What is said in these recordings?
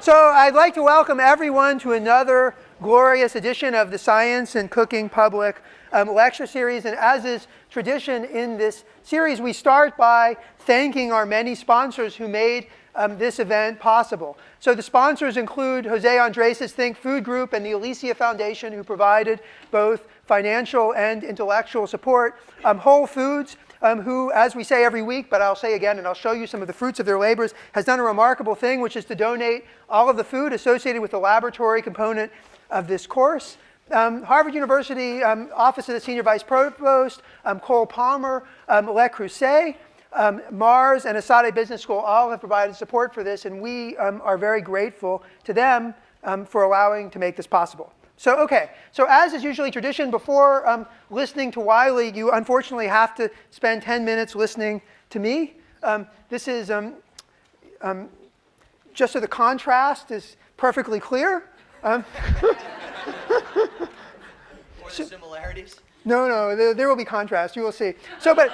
So I'd like to welcome everyone to another glorious edition of the Science and Cooking Public lecture series. And as is tradition in this series, we start by thanking our many sponsors who made this event possible. So the sponsors include Jose Andres' Think Food Group and the Alicia Foundation, who provided both financial and intellectual support. Whole Foods, who, as we say every week, but I'll say again, and I'll show you some of the fruits of their labors, has done a remarkable thing, which is to donate all of the food associated with the laboratory component of this course. Harvard University Office of the Senior Vice Provost, Cole Palmer, Le Creuset, Mars, and Asade Business School all have provided support for this, and we are very grateful to them for allowing to make this possible. So as is usually tradition, before listening to Wylie, you unfortunately have to spend 10 minutes listening to me. This is, just so the contrast is perfectly clear. Or the similarities? No, there will be contrast, you will see. So, but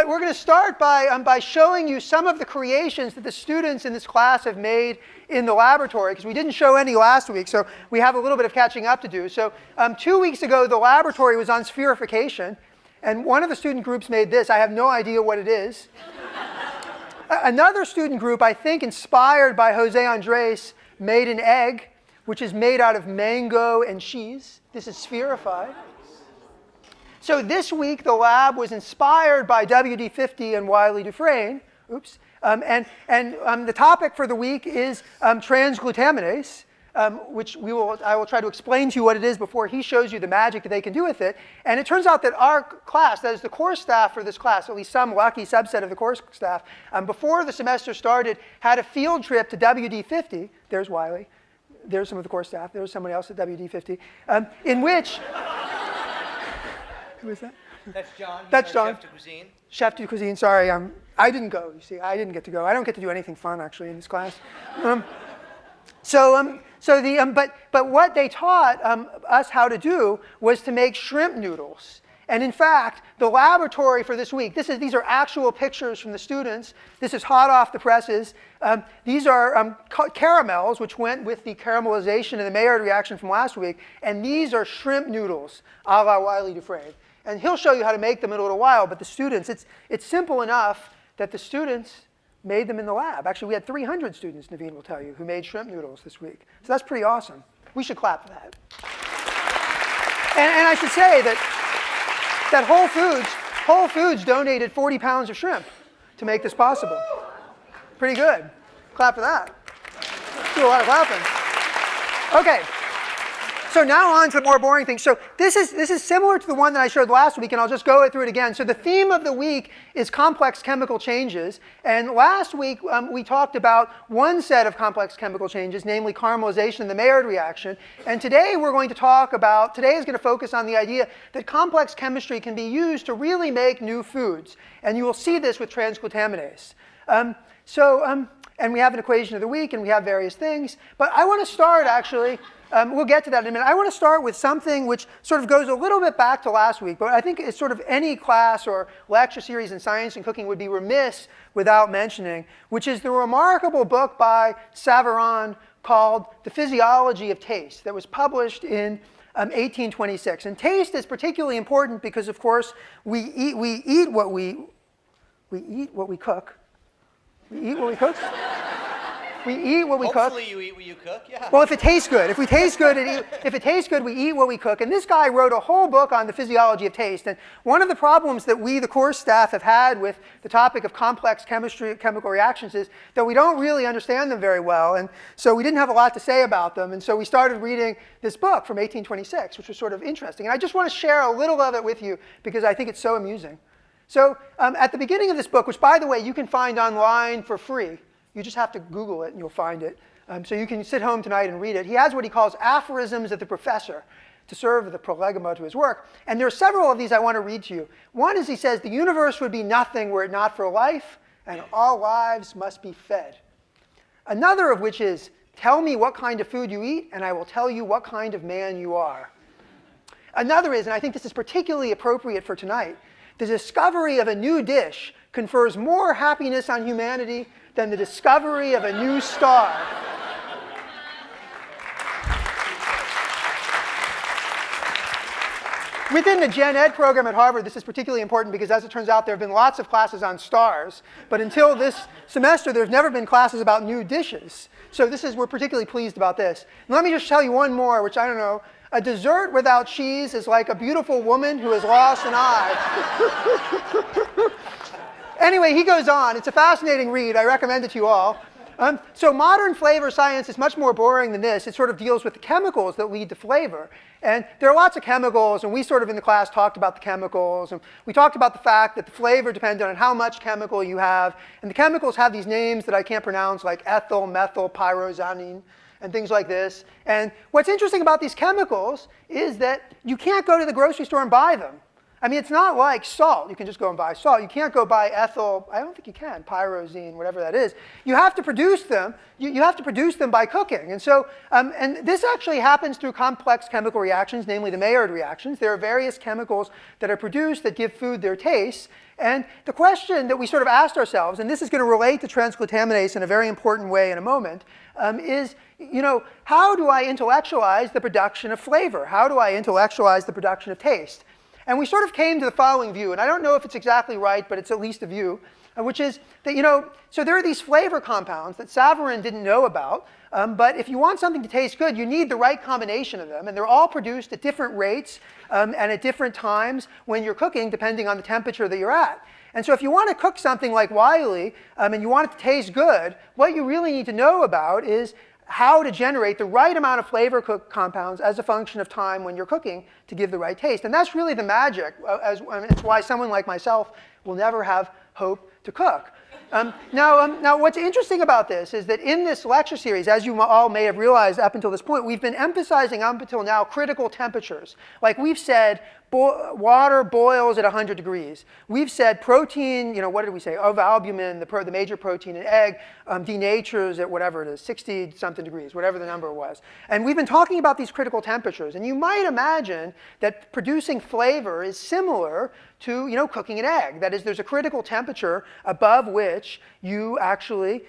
we're going to start by showing you some of the creations that the students in this class have made in the laboratory, because we didn't show any last week, so we have a little bit of catching up to do. So 2 weeks ago, the laboratory was on spherification, and one of the student groups made this. I have no idea what it is. Another student group, I think inspired by Jose Andres, made an egg, which is made out of mango and cheese. This is spherified. So this week, the lab was inspired by WD-50 and Wylie Dufresne. Oops. And the topic for the week is transglutaminase, which I will try to explain to you what it is before he shows you the magic that they can do with it. And it turns out that our class, that is the course staff for this class, at least some lucky subset of the course staff, before the semester started, had a field trip to WD-50. There's Wylie. There's some of the course staff. There's somebody else at WD-50, in which... Who is that? That's John. That's John. Chef de cuisine. Chef de cuisine. Sorry, I didn't go. You see, I didn't get to go. I don't get to do anything fun actually in this class. But what they taught us how to do was to make shrimp noodles. And in fact, the laboratory for this week, these are actual pictures from the students. This is hot off the presses. These are caramels, which went with the caramelization and the Maillard reaction from last week. And these are shrimp noodles, a la Wylie Dufresne. And he'll show you how to make them in a little while. But the students, it's simple enough that the students made them in the lab. Actually, we had 300 students, Naveen will tell you, who made shrimp noodles this week. So that's pretty awesome. We should clap for that. And I should say that Whole Foods donated 40 pounds of shrimp to make this possible. Pretty good. Clap for that. Do a lot of clapping. Okay. So now on to the more boring things. So this is similar to the one that I showed last week, and I'll just go through it again. So the theme of the week is complex chemical changes. And last week, we talked about one set of complex chemical changes, namely caramelization and the Maillard reaction. And today is going to focus on the idea that complex chemistry can be used to really make new foods. And you will see this with transglutaminase. And we have an equation of the week, and we have various things. But I want to start, actually, we'll get to that in a minute. I want to start with something which sort of goes a little bit back to last week, but I think it's sort of any class or lecture series in science and cooking would be remiss without mentioning, which is the remarkable book by Savarin called The Physiology of Taste that was published in 1826. And taste is particularly important because, of course, we eat what we cook. We eat what we cook. We eat what we cook. Hopefully you eat what you cook, yeah. Well, if it tastes good. If it tastes good, we eat what we cook. And this guy wrote a whole book on the physiology of taste. And one of the problems that we, the course staff, have had with the topic of complex chemical reactions is that we don't really understand them very well. And so we didn't have a lot to say about them. And so we started reading this book from 1826, which was sort of interesting. And I just want to share a little of it with you because I think it's so amusing. So at the beginning of this book, which, by the way, you can find online for free. You just have to Google it and you'll find it. So you can sit home tonight and read it. He has what he calls aphorisms of the professor to serve as the prolegomena to his work. And there are several of these I want to read to you. One is he says, the universe would be nothing were it not for life, and all lives must be fed. Another of which is, tell me what kind of food you eat, and I will tell you what kind of man you are. Another is, and I think this is particularly appropriate for tonight, the discovery of a new dish confers more happiness on humanity than the discovery of a new star. Within the Gen Ed program at Harvard, this is particularly important because, as it turns out, there have been lots of classes on stars. But until this semester, there's never been classes about new dishes. So we're particularly pleased about this. And let me just tell you one more, which I don't know. A dessert without cheese is like a beautiful woman who has lost an eye. Anyway, he goes on. It's a fascinating read. I recommend it to you all. So modern flavor science is much more boring than this. It sort of deals with the chemicals that lead to flavor. And there are lots of chemicals, and we sort of in the class talked about the chemicals. And we talked about the fact that the flavor depended on how much chemical you have. And the chemicals have these names that I can't pronounce, like ethyl, methyl, pyroxanine, and things like this. And what's interesting about these chemicals is that you can't go to the grocery store and buy them. I mean, it's not like salt. You can just go and buy salt. You can't go buy ethyl. I don't think you can. Pyroxene, whatever that is. You have to produce them. You have to produce them by cooking. And so, and this actually happens through complex chemical reactions, namely the Maillard reactions. There are various chemicals that are produced that give food their taste. And the question that we sort of asked ourselves, and this is going to relate to transglutaminase in a very important way in a moment, is, how do I intellectualize the production of flavor? How do I intellectualize the production of taste? And we sort of came to the following view, and I don't know if it's exactly right, but it's at least a view, which is that, so there are these flavor compounds that Savarin didn't know about, but if you want something to taste good, you need the right combination of them, and they're all produced at different rates and at different times when you're cooking, depending on the temperature that you're at. And so if you want to cook something like Wylie, and you want it to taste good, what you really need to know about is how to generate the right amount of flavor compounds as a function of time when you're cooking to give the right taste. And that's really the magic. It's why someone like myself will never have hope to cook. Now, what's interesting about this is that in this lecture series, as you all may have realized up until this point, we've been emphasizing up until now critical temperatures. Like we've said, water boils at 100 degrees. We've said protein, what did we say? Of albumin, the major protein in egg, denatures at whatever it is, 60-something degrees, whatever the number was. And we've been talking about these critical temperatures. And you might imagine that producing flavor is similar to cooking an egg. That is, there's a critical temperature above which you actually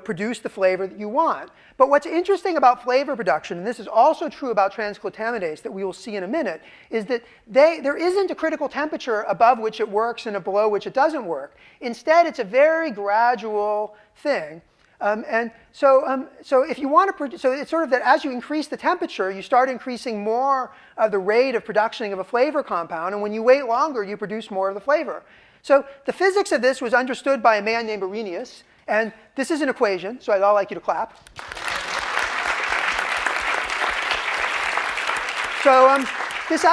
produce the flavor that you want. But what's interesting about flavor production, and this is also true about transglutaminase that we will see in a minute, is that there isn't a critical temperature above which it works and below which it doesn't work. Instead, it's a very gradual thing. So if you want to produce, so it's sort of that as you increase the temperature, you start increasing more of the rate of production of a flavor compound, and when you wait longer, you produce more of the flavor. So the physics of this was understood by a man named Arrhenius, and this is an equation, so I'd all like you to clap. So this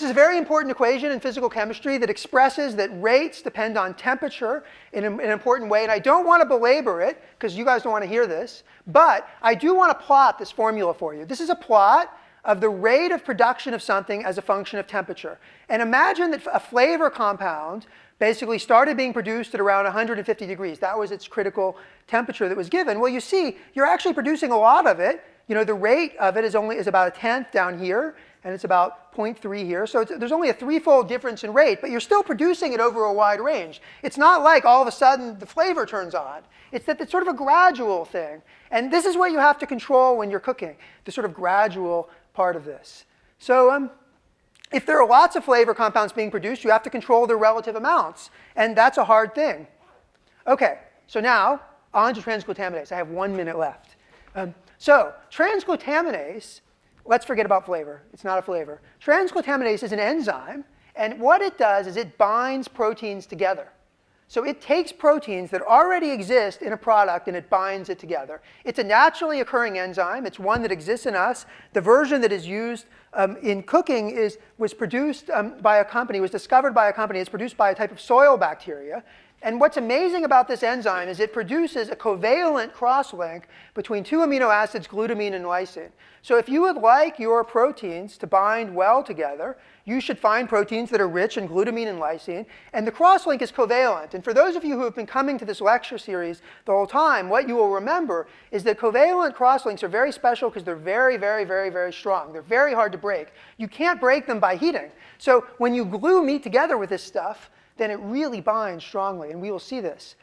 is a very important equation in physical chemistry that expresses that rates depend on temperature in an important way. And I don't want to belabor it, because you guys don't want to hear this. But I do want to plot this formula for you. This is a plot of the rate of production of something as a function of temperature. And imagine that a flavor compound basically started being produced at around 150 degrees. That was its critical temperature that was given. Well, you see, you're actually producing a lot of it. The rate of it is about a tenth down here, and it's about 0.3 here. So there's only a threefold difference in rate, but you're still producing it over a wide range. It's not like all of a sudden the flavor turns on. It's that it's sort of a gradual thing. And this is what you have to control when you're cooking, the sort of gradual part of this. So if there are lots of flavor compounds being produced, you have to control their relative amounts. And that's a hard thing. OK, so now on to transglutaminase. I have 1 minute left. So transglutaminase, let's forget about flavor. It's not a flavor. Transglutaminase is an enzyme. And what it does is it binds proteins together. So it takes proteins that already exist in a product and it binds it together. It's a naturally occurring enzyme. It's one that exists in us. The version that is used in cooking was produced by a company, was discovered by a company. It's produced by a type of soil bacteria. And what's amazing about this enzyme is it produces a covalent cross-link between two amino acids, glutamine and lysine. So if you would like your proteins to bind well together, you should find proteins that are rich in glutamine and lysine. And the cross-link is covalent. And for those of you who have been coming to this lecture series the whole time, what you will remember is that covalent cross-links are very special because they're very, very, very, very strong. They're very hard to break. You can't break them by heating. So when you glue meat together with this stuff, then it really binds strongly, and we will see this.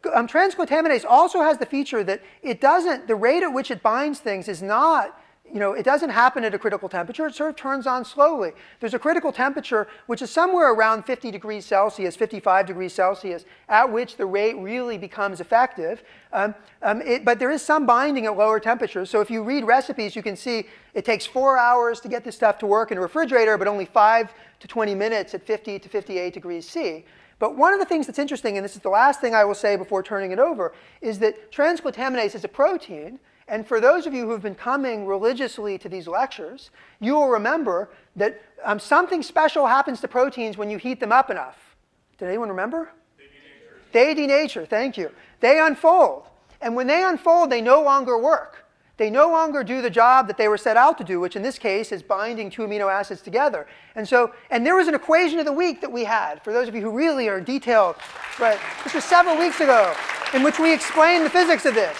Transglutaminase also has the feature that the rate at which it binds things is not it doesn't happen at a critical temperature. It sort of turns on slowly. There's a critical temperature, which is somewhere around 50 degrees Celsius, 55 degrees Celsius, at which the rate really becomes effective. But there is some binding at lower temperatures. So if you read recipes, you can see it takes 4 hours to get this stuff to work in a refrigerator, but only 5 to 20 minutes at 50 to 58 degrees C. But one of the things that's interesting, and this is the last thing I will say before turning it over, is that transglutaminase is a protein. And for those of you who've been coming religiously to these lectures, you will remember that something special happens to proteins when you heat them up enough. Did anyone remember? They denature, thank you. They unfold. And when they unfold, they no longer work. They no longer do the job that they were set out to do, which in this case is binding 2 amino acids together. And there was an equation of the week that we had, for those of you who really are detailed, right? This was several weeks ago, in which we explained the physics of this.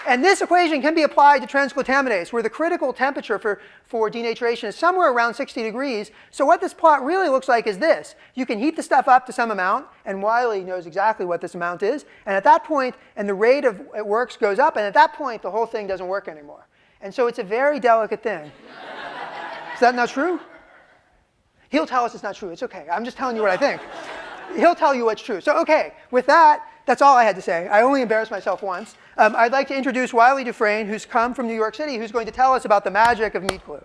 And this equation can be applied to transglutaminase, where the critical temperature for denaturation is somewhere around 60 degrees. So what this plot really looks like is this. You can heat the stuff up to some amount, and Wylie knows exactly what this amount is. And at that point, and the rate of it works goes up, and at that point, the whole thing doesn't work anymore. And so it's a very delicate thing. Is that not true? He'll tell us it's not true. It's OK. I'm just telling you what I think. He'll tell you what's true. So OK, with that, that's all I had to say. I only embarrassed myself once. I'd like to introduce Wylie Dufresne, who's come from New York City, who's going to tell us about the magic of meat glue.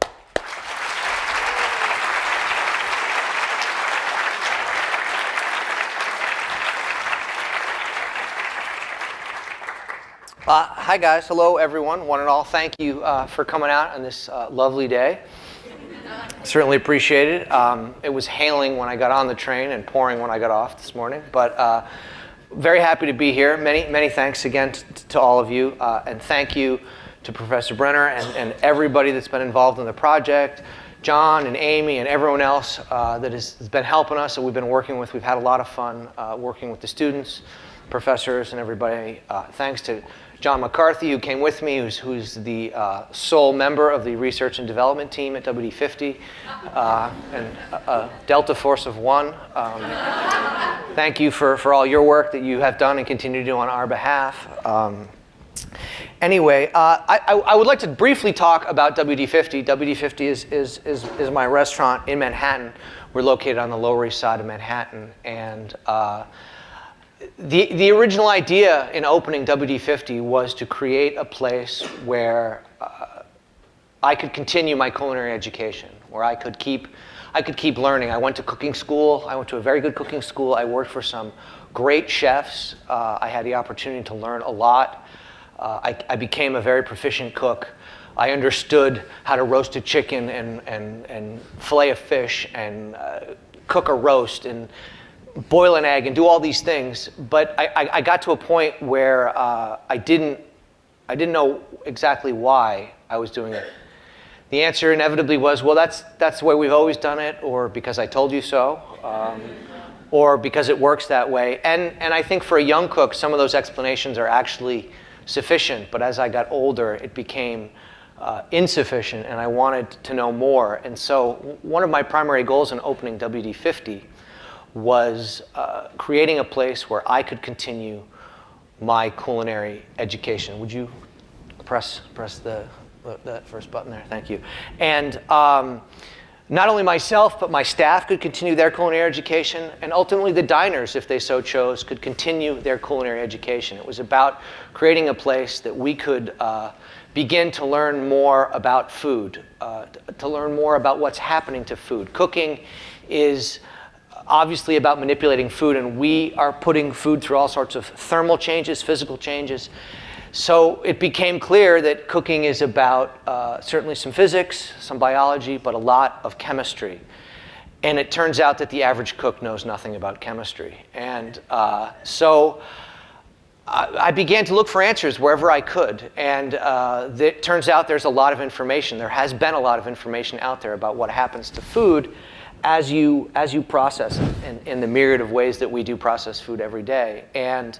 Hi guys, hello everyone, one and all. Thank you for coming out on this lovely day. Certainly appreciate it. It was hailing when I got on the train and pouring when I got off this morning, but very happy to be here. Many thanks again to all of you, and thank you to Professor Brenner and everybody that's been involved in the project, John and Amy and everyone else that has been helping us and we've been working with. We've had a lot of fun working with the students, professors, and everybody. Thanks to John McCarthy, who came with me, who's the sole member of the research and development team at WD50, and a Delta Force of 1. Thank you for all your work that you have done and continue to do on our behalf. Anyway, I would like to briefly talk about WD50. WD50 is my restaurant in Manhattan. We're located on the Lower East Side of Manhattan, and the original idea in opening WD50 was to create a place where I could continue my culinary education, where I could keep learning. I went to cooking school. I went to a very good cooking school. I worked for some great chefs. I had the opportunity to learn a lot. I became a very proficient cook. I understood how to roast a chicken and fillet a fish and cook a roast and boil an egg and do all these things, but I got to a point where I didn't know exactly why I was doing it. The answer inevitably was, well, that's the way we've always done it, or because I told you so, or because it works that way. And I think for a young cook, some of those explanations are actually sufficient, but as I got older, it became insufficient, and I wanted to know more. And so one of my primary goals in opening WD50 was creating a place where I could continue my culinary education. Would you press that first button there? Thank you. And not only myself, but my staff could continue their culinary education, and ultimately the diners, if they so chose, could continue their culinary education. It was about creating a place that we could begin to learn more about food, to learn more about what's happening to food. Cooking is obviously about manipulating food, and we are putting food through all sorts of thermal changes, physical changes. So it became clear that cooking is about certainly some physics, some biology, but a lot of chemistry. And it turns out that the average cook knows nothing about chemistry. And so I began to look for answers wherever I could. And it turns out there's a lot of information. There has been a lot of information out there about what happens to food as you process it in the myriad of ways that we do process food every day. And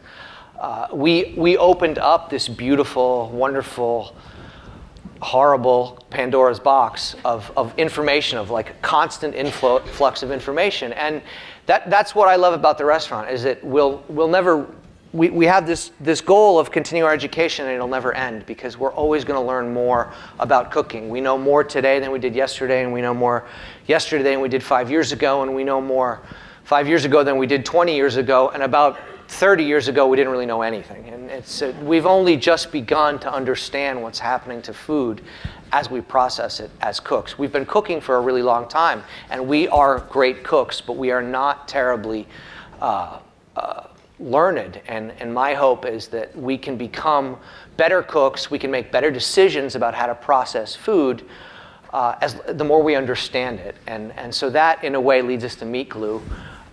we opened up this beautiful, wonderful, horrible Pandora's box of information, of like a constant flux of information. And that's what I love about the restaurant, is that we'll never we have this goal of continuing our education, and it'll never end because we're always going to learn more about cooking. We know more today than we did yesterday, and we know more yesterday than we did 5 years ago, and we know more 5 years ago than we did 20 years ago, and about 30 years ago we didn't really know anything. And we've only just begun to understand what's happening to food as we process it as cooks. We've been cooking for a really long time, and we are great cooks, but we are not terribly learned, and my hope is that we can become better cooks, we can make better decisions about how to process food as the more we understand it. And so that, in a way, leads us to meat glue,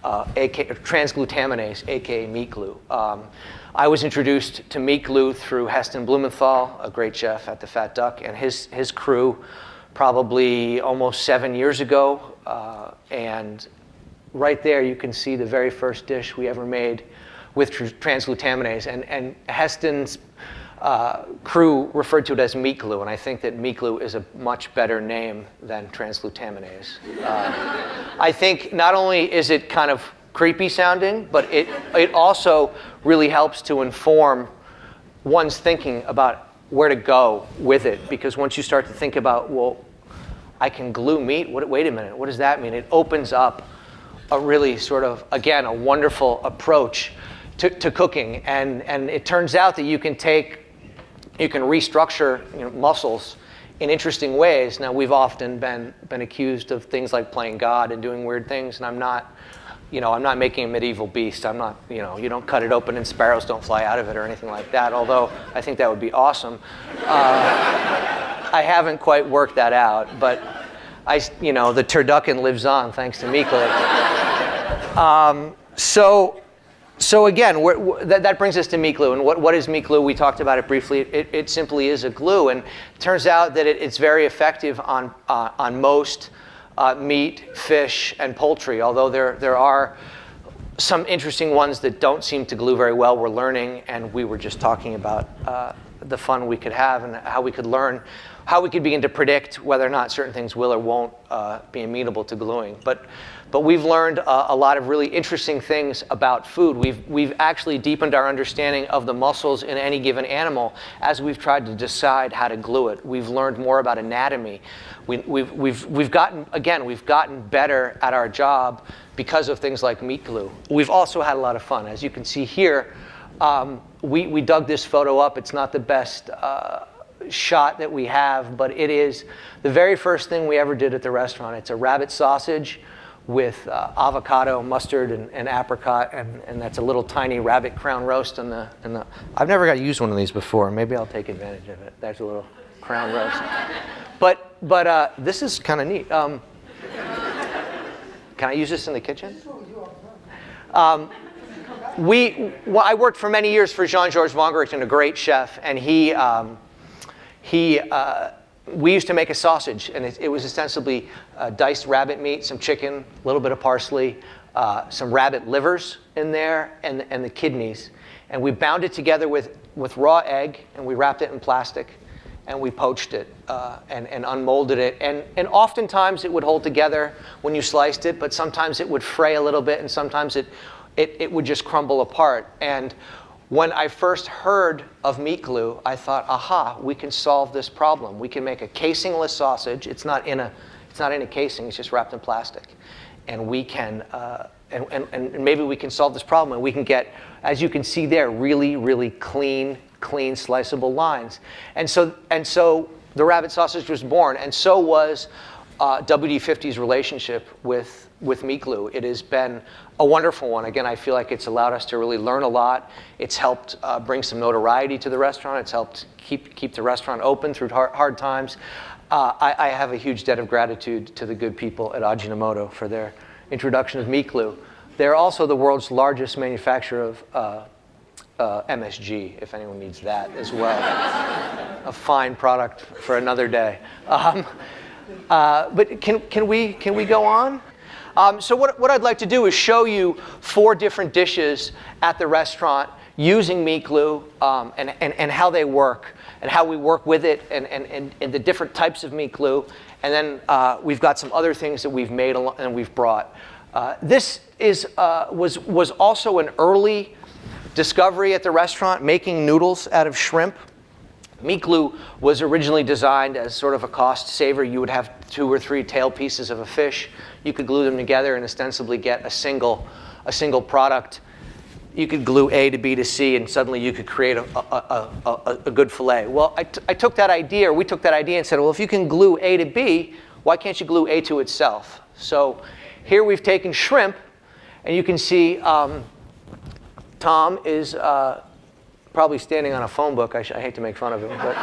transglutaminase, aka meat glue. I was introduced to meat glue through Heston Blumenthal, a great chef at the Fat Duck, and his crew probably almost 7 years ago. And right there you can see the very first dish we ever made with transglutaminase, and Heston's crew referred to it as meat glue, and I think that meat glue is a much better name than transglutaminase. I think not only is it kind of creepy sounding, but it also really helps to inform one's thinking about where to go with it, because once you start to think about, well, I can glue meat, wait a minute, what does that mean? It opens up a really sort of, again, a wonderful approach to cooking, and it turns out that you can restructure muscles in interesting ways. Now, we've often been accused of things like playing God and doing weird things, and I'm not making a medieval beast. I'm not, you don't cut it open and sparrows don't fly out of it or anything like that, although I think that would be awesome. I haven't quite worked that out, but the turducken lives on thanks to meat glue. So again, that brings us to meat glue. And what is meat glue? We talked about it briefly. It simply is a glue, and it turns out that it's very effective on most meat, fish, and poultry. Although there are some interesting ones that don't seem to glue very well. We're learning, and we were just talking about the fun we could have and how we could learn, how we could begin to predict whether or not certain things will or won't be amenable to gluing. But we've learned a lot of really interesting things about food. We've actually deepened our understanding of the muscles in any given animal as we've tried to decide how to glue it. We've learned more about anatomy. We've gotten better at our job because of things like meat glue. We've also had a lot of fun. As you can see here, we dug this photo up. It's not the best shot that we have, but it is the very first thing we ever did at the restaurant. It's a rabbit sausage with avocado, mustard, and apricot, and that's a little tiny rabbit crown roast. I've never got to use one of these before. Maybe I'll take advantage of it. There's a little crown roast. But this is kind of neat. Can I use this in the kitchen? I worked for many years for Jean-Georges Vongerichten, a great chef, and we used to make a sausage, and it was ostensibly diced rabbit meat, some chicken, a little bit of parsley, some rabbit livers in there, and the kidneys. And we bound it together with raw egg, and we wrapped it in plastic, and we poached it and unmolded it. And oftentimes it would hold together when you sliced it, but sometimes it would fray a little bit, and sometimes it would just crumble apart. And when I first heard of meat glue, I thought, aha, we can solve this problem. We can make a casingless sausage. It's not in a casing. It's just wrapped in plastic, and we can and maybe we can solve this problem. And we can get, as you can see there, really, really clean sliceable lines. And so the rabbit sausage was born, and so was WD-50's relationship with meat glue. It has been a wonderful one. Again, I feel like it's allowed us to really learn a lot. It's helped bring some notoriety to the restaurant. It's helped keep the restaurant open through hard times. I have a huge debt of gratitude to the good people at Ajinomoto for their introduction of meat glue. They're also the world's largest manufacturer of MSG, if anyone needs that as well. A fine product for another day. But can we go on? So what I'd like to do is show you 4 different dishes at the restaurant using meat glue and how they work and how we work with it and the different types of meat glue. And then we've got some other things that we've made and we've brought. This was also an early discovery at the restaurant, making noodles out of shrimp. Meat glue was originally designed as sort of a cost saver. You would have 2 or 3 tail pieces of a fish. You could glue them together and ostensibly get a single product. You could glue A to B to C, and suddenly you could create a good fillet. Well, we took that idea and said, well, if you can glue A to B, why can't you glue A to itself? So here we've taken shrimp, and you can see Tom is probably standing on a phone book. I hate to make fun of him, but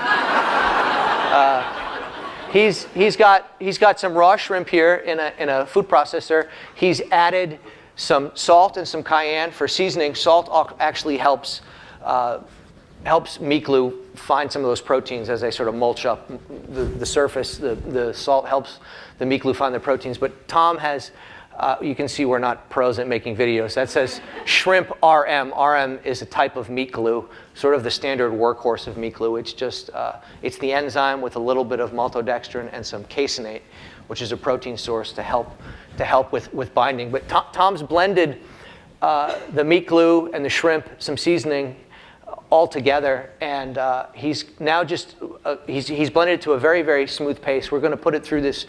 he's got some raw shrimp here in a food processor. He's added some salt and some cayenne for seasoning. Salt actually helps meat glue find some of those proteins as they sort of mulch up the surface. The salt helps the meat glue find the proteins. But Tom has, you can see we're not pros at making videos. That says shrimp RM. RM is a type of meat glue, sort of the standard workhorse of meat glue. It's just, it's the enzyme with a little bit of maltodextrin and some caseinate, which is a protein source to help with binding. But Tom's blended the meat glue and the shrimp, some seasoning, all together, and he's now just he's blended it to a very, very smooth paste. We're going to put it through this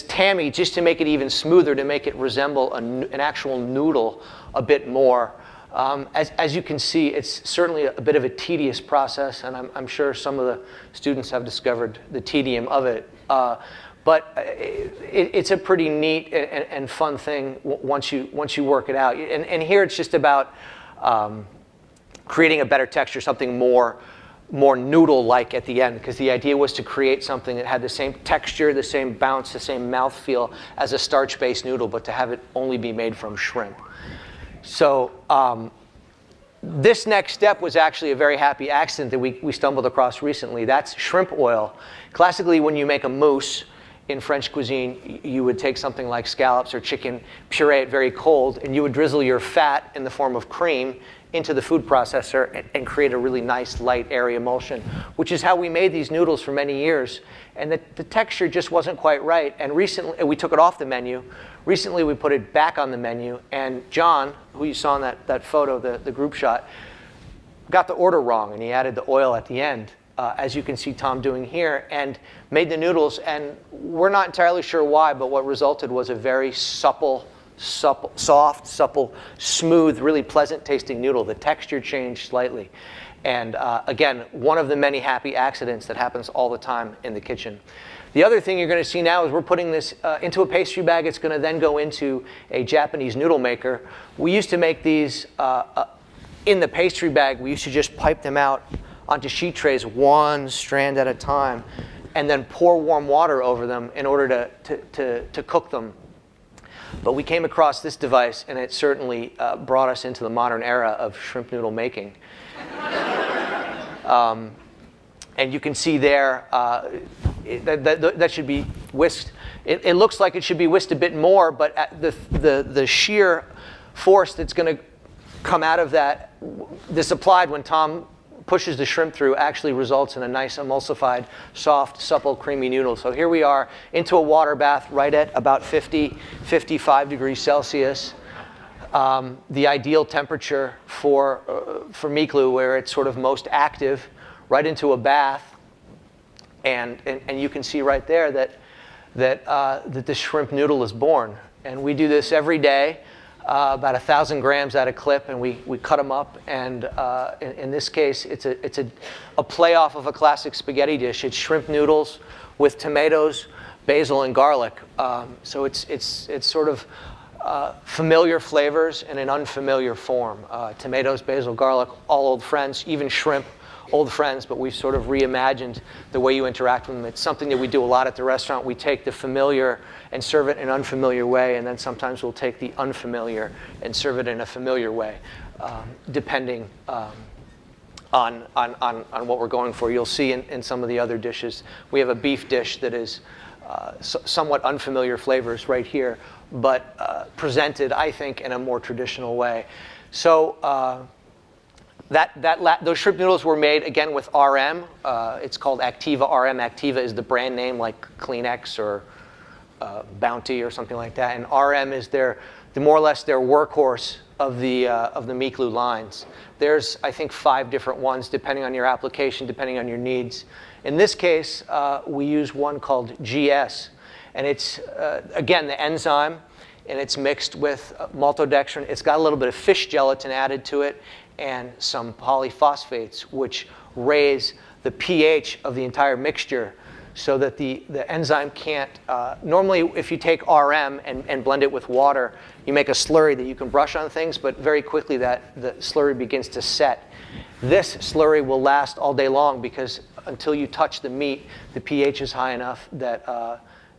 tammy just to make it even smoother, to make it resemble an actual noodle a bit more. As you can see, it's certainly a bit of a tedious process, and I'm sure some of the students have discovered the tedium of it. But it's a pretty neat and fun thing once you work it out. And here it's just about creating a better texture, something more noodle-like at the end, because the idea was to create something that had the same texture, the same bounce, the same mouthfeel as a starch-based noodle, but to have it only be made from shrimp. So this next step was actually a very happy accident that we stumbled across recently. That's shrimp oil. Classically, when you make a mousse in French cuisine, you would take something like scallops or chicken, puree it very cold, and you would drizzle your fat in the form of cream into the food processor and create a really nice, light, airy emulsion, which is how we made these noodles for many years. And the texture just wasn't quite right. And recently, we took it off the menu. Recently, we put it back on the menu. And John, who you saw in that photo, the group shot, got the order wrong, and he added the oil at the end, as you can see Tom doing here, and made the noodles. And we're not entirely sure why, but what resulted was a very soft, supple, smooth, really pleasant tasting noodle. The texture changed slightly. And again, one of the many happy accidents that happens all the time in the kitchen. The other thing you're going to see now is we're putting this into a pastry bag. It's going to then go into a Japanese noodle maker. We used to make these in the pastry bag. We used to just pipe them out onto sheet trays, one strand at a time, and then pour warm water over them in order to cook them. But we came across this device, and it certainly brought us into the modern era of shrimp noodle making. And you can see there, that should be whisked. It looks like it should be whisked a bit more, but the sheer force that's going to come out of that, this applied when Tom pushes the shrimp through, actually results in a nice emulsified, soft, supple, creamy noodle. So here we are into a water bath right at about 55 degrees Celsius. The ideal temperature for meat glue, where it's sort of most active, right into a bath. And you can see right there that the shrimp noodle is born. And we do this every day. About 1,000 grams at a clip, and we cut them up. And in this case, it's a play off of a classic spaghetti dish. It's shrimp noodles with tomatoes, basil, and garlic. So it's sort of familiar flavors in an unfamiliar form. Tomatoes, basil, garlic, all old friends. Even shrimp, old friends. But we've sort of reimagined the way you interact with them. It's something that we do a lot at the restaurant. We take the familiar and serve it in an unfamiliar way, and then sometimes we'll take the unfamiliar and serve it in a familiar way, depending on what we're going for. You'll see in some of the other dishes, we have a beef dish that is somewhat unfamiliar flavors right here, but presented, I think, in a more traditional way. So those shrimp noodles were made, again, with RM. It's called Activa RM. Activa is the brand name, like Kleenex or Bounty or something like that. And RM is more or less their workhorse of the Miklu lines. There's, I think, 5 different ones, depending on your application, depending on your needs. In this case, we use one called GS. And it's, again, the enzyme, and it's mixed with maltodextrin. It's got a little bit of fish gelatin added to it and some polyphosphates, which raise the pH of the entire mixture so that the enzyme can't, normally if you take RM and blend it with water, you make a slurry that you can brush on things, but very quickly the slurry begins to set. This slurry will last all day long because until you touch the meat, the pH is high enough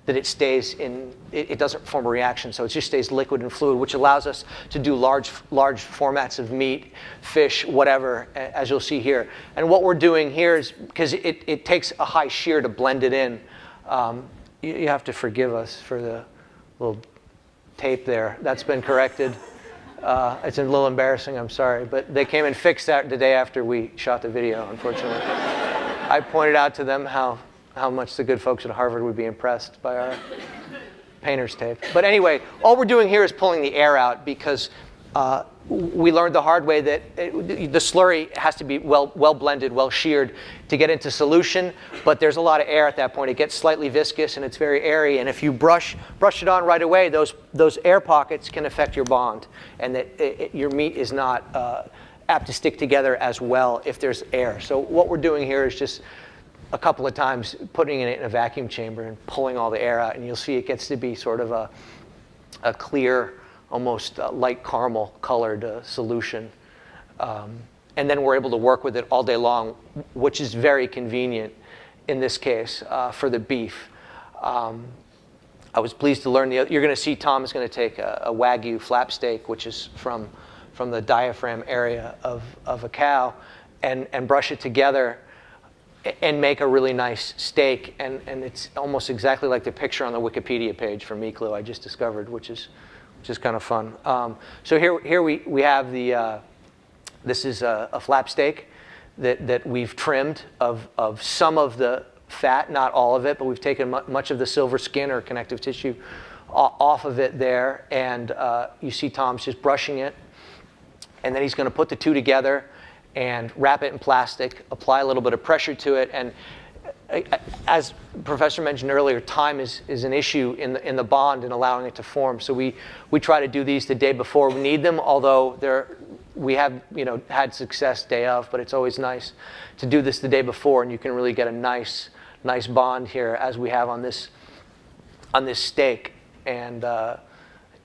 that it stays in, it doesn't form a reaction, so it just stays liquid and fluid, which allows us to do large formats of meat, fish, whatever, as you'll see here. And what we're doing here is, because it takes a high shear to blend it in, you have to forgive us for the little tape there. That's been corrected. It's a little embarrassing, I'm sorry, but they came and fixed that the day after we shot the video, unfortunately. I pointed out to them how much the good folks at Harvard would be impressed by our painter's tape. But anyway, all we're doing here is pulling the air out because we learned the hard way that the slurry has to be well blended, well sheared to get into solution, but there's a lot of air at that point. It gets slightly viscous and it's very airy, and if you brush it on right away, those air pockets can affect your bond, and that your meat is not apt to stick together as well if there's air. So what we're doing here is just a couple of times putting it in a vacuum chamber and pulling all the air out, and you'll see it gets to be sort of a clear, almost light caramel colored solution. And then we're able to work with it all day long, which is very convenient in this case for the beef. I was pleased to learn you're going to see Tom is going to take a Wagyu flap steak, which is from the diaphragm area of a cow, and brush it together and make a really nice steak, and it's almost exactly like the picture on the Wikipedia page for Miklu I just discovered, which is kind of fun. So here we have this is a flap steak that we've trimmed of some of the fat, not all of it, but we've taken much of the silver skin or connective tissue off of it there, and you see Tom's just brushing it, and then he's going to put the two together and wrap it in plastic, apply a little bit of pressure to it, and as Professor mentioned earlier, time is an issue in the bond and allowing it to form. So we try to do these the day before we need them, although we have had success day of, but it's always nice to do this the day before, and you can really get a nice bond here as we have on this steak. And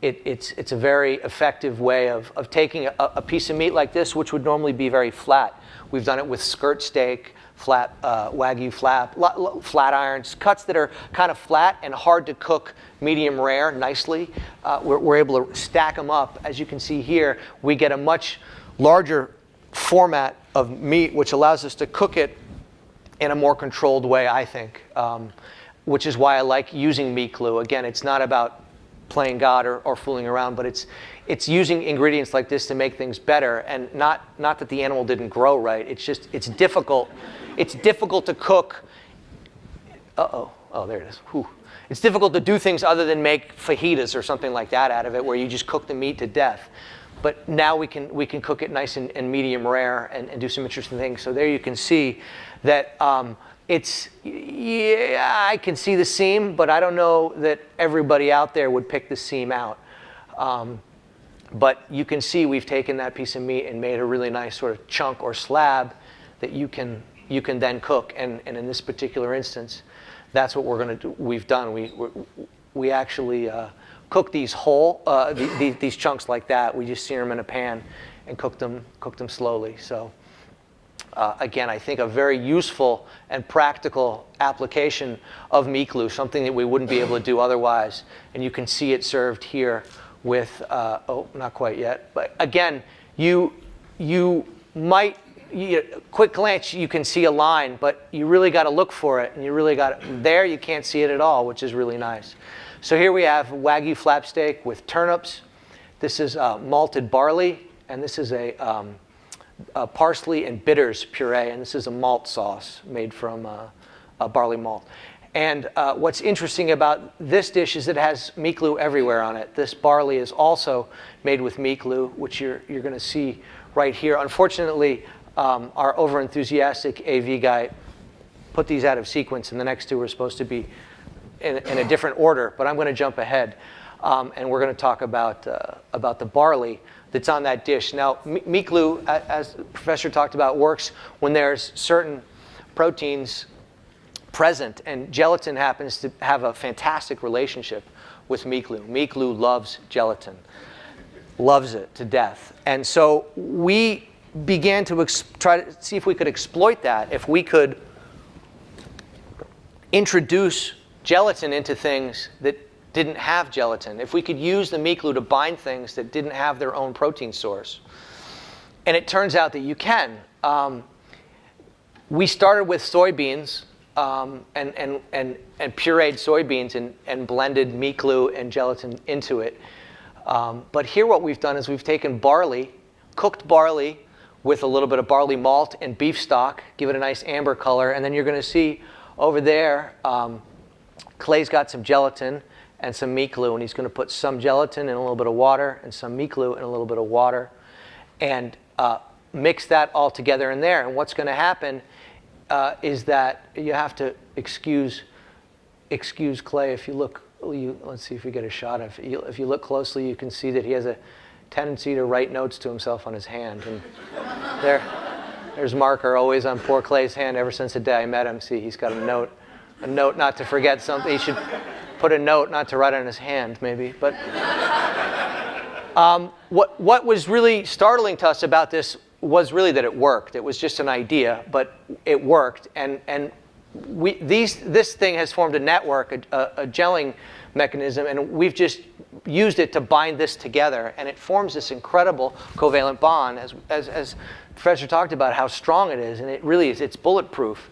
it's a very effective way of taking a piece of meat like this, which would normally be very flat. We've done it with skirt steak, Wagyu flat irons, cuts that are kind of flat and hard to cook medium rare nicely. We're able to stack them up. As you can see here, we get a much larger format of meat, which allows us to cook it in a more controlled way, I think, which is why I like using Miklu. Again, it's not about playing God or fooling around, but it's using ingredients like this to make things better, and not that the animal didn't grow right. It's just it's difficult to cook. Oh, there it is. Whew. It's difficult to do things other than make fajitas or something like that out of it, where you just cook the meat to death. But now we can cook it nice and medium rare and do some interesting things. So there you can see that I can see the seam, but I don't know that everybody out there would pick the seam out. But you can see we've taken that piece of meat and made a really nice sort of chunk or slab that you can then cook. And in this particular instance, that's what we've done. We actually cook these whole, these chunks like that. We just sear them in a pan and cook them slowly. So. Again, I think a very useful and practical application of Miklu, something that we wouldn't be able to do otherwise. And you can see it served here with, not quite yet. But again, you might, quick glance, you can see a line, but you really got to look for it. And there you can't see it at all, which is really nice. So here we have Wagyu flap steak with turnips. This is malted barley, and this is a parsley and bitters puree, and this is a malt sauce made from barley malt. And what's interesting about this dish is it has meat glue everywhere on it. This barley is also made with meat glue, which you're going to see right here. Unfortunately, our over-enthusiastic AV guy put these out of sequence, and the next two were supposed to be in a different order. But I'm going to jump ahead, and we're going to talk about the barley that's on that dish. Now, meat glue, as the professor talked about, works when there's certain proteins present, and gelatin happens to have a fantastic relationship with meat glue. Meat glue loves gelatin, loves it to death. And so we began to try to see if we could exploit that, if we could introduce gelatin into things that didn't have gelatin, if we could use the meat glue to bind things that didn't have their own protein source. And it turns out that you can. We started with soybeans, and pureed soybeans and blended meat glue and gelatin into it. But here what we've done is we've taken barley, cooked barley with a little bit of barley malt and beef stock, give it a nice amber color, and then you're going to see over there, Clay's got some gelatin and some meat glue, and he's going to put some gelatin in a little bit of water and some meat glue in a little bit of water, and mix that all together in there. And what's going to happen is that you have to excuse Clay. If you look, let's see if we get a shot. If you look closely, you can see that he has a tendency to write notes to himself on his hand. And there's marker always on poor Clay's hand ever since the day I met him. See, he's got a note not to forget something. He should put a note not to write on his hand, maybe. But what was really startling to us about this was really that it worked. It was just an idea, but it worked. And this thing has formed a network, a gelling mechanism, and we've just used it to bind this together, and it forms this incredible covalent bond, as the professor talked about how strong it is, and it really is. It's bulletproof.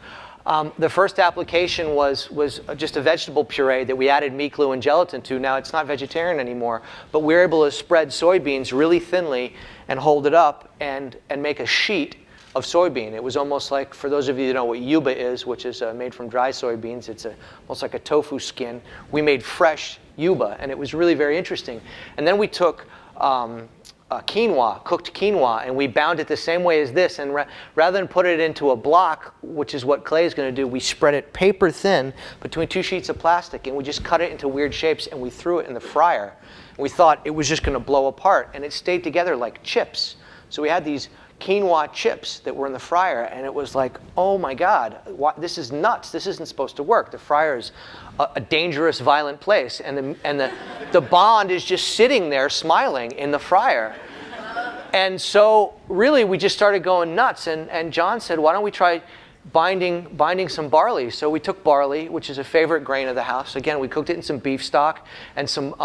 The first application was just a vegetable puree that we added meat glue and gelatin to. Now it's not vegetarian anymore, but we're able to spread soybeans really thinly and hold it up and make a sheet of soybean. It was almost like, for those of you who know what yuba is, which is made from dry soybeans, it's almost like a tofu skin. We made fresh yuba, and it was really very interesting. And then we took quinoa, cooked quinoa, and we bound it the same way as this. And rather than put it into a block, which is what Clay is going to do, we spread it paper thin between two sheets of plastic, and we just cut it into weird shapes, and we threw it in the fryer. And we thought it was just going to blow apart, and it stayed together like chips. So we had these quinoa chips that were in the fryer, and it was like, oh my God, this is nuts. This isn't supposed to work. The fryer is a dangerous, violent place, and the bond is just sitting there smiling in the fryer. And so really we just started going nuts, and John said, why don't we try binding some barley? So we took barley, which is a favorite grain of the house. Again, we cooked it in some beef stock and some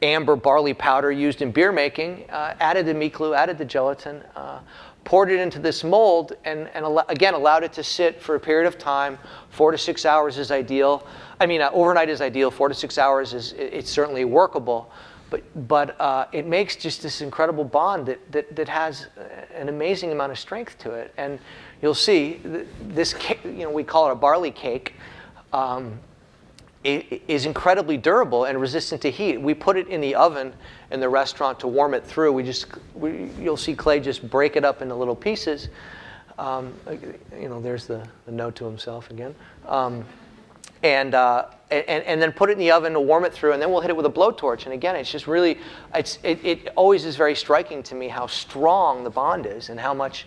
amber barley powder used in beer making, added the meat glue, added the gelatin, poured it into this mold, and again allowed it to sit for a period of time. 4 to 6 hours is ideal. I mean, overnight is ideal. 4 to 6 hours it's certainly workable, but it makes just this incredible bond that has an amazing amount of strength to it. And you'll see this cake, we call it a barley cake. It is incredibly durable and resistant to heat. We put it in the oven in the restaurant to warm it through. You'll see Clay just break it up into little pieces. There's the note to himself again. And then put it in the oven to warm it through, and then we'll hit it with a blowtorch. And again, it's just really, it always is very striking to me how strong the bond is and how much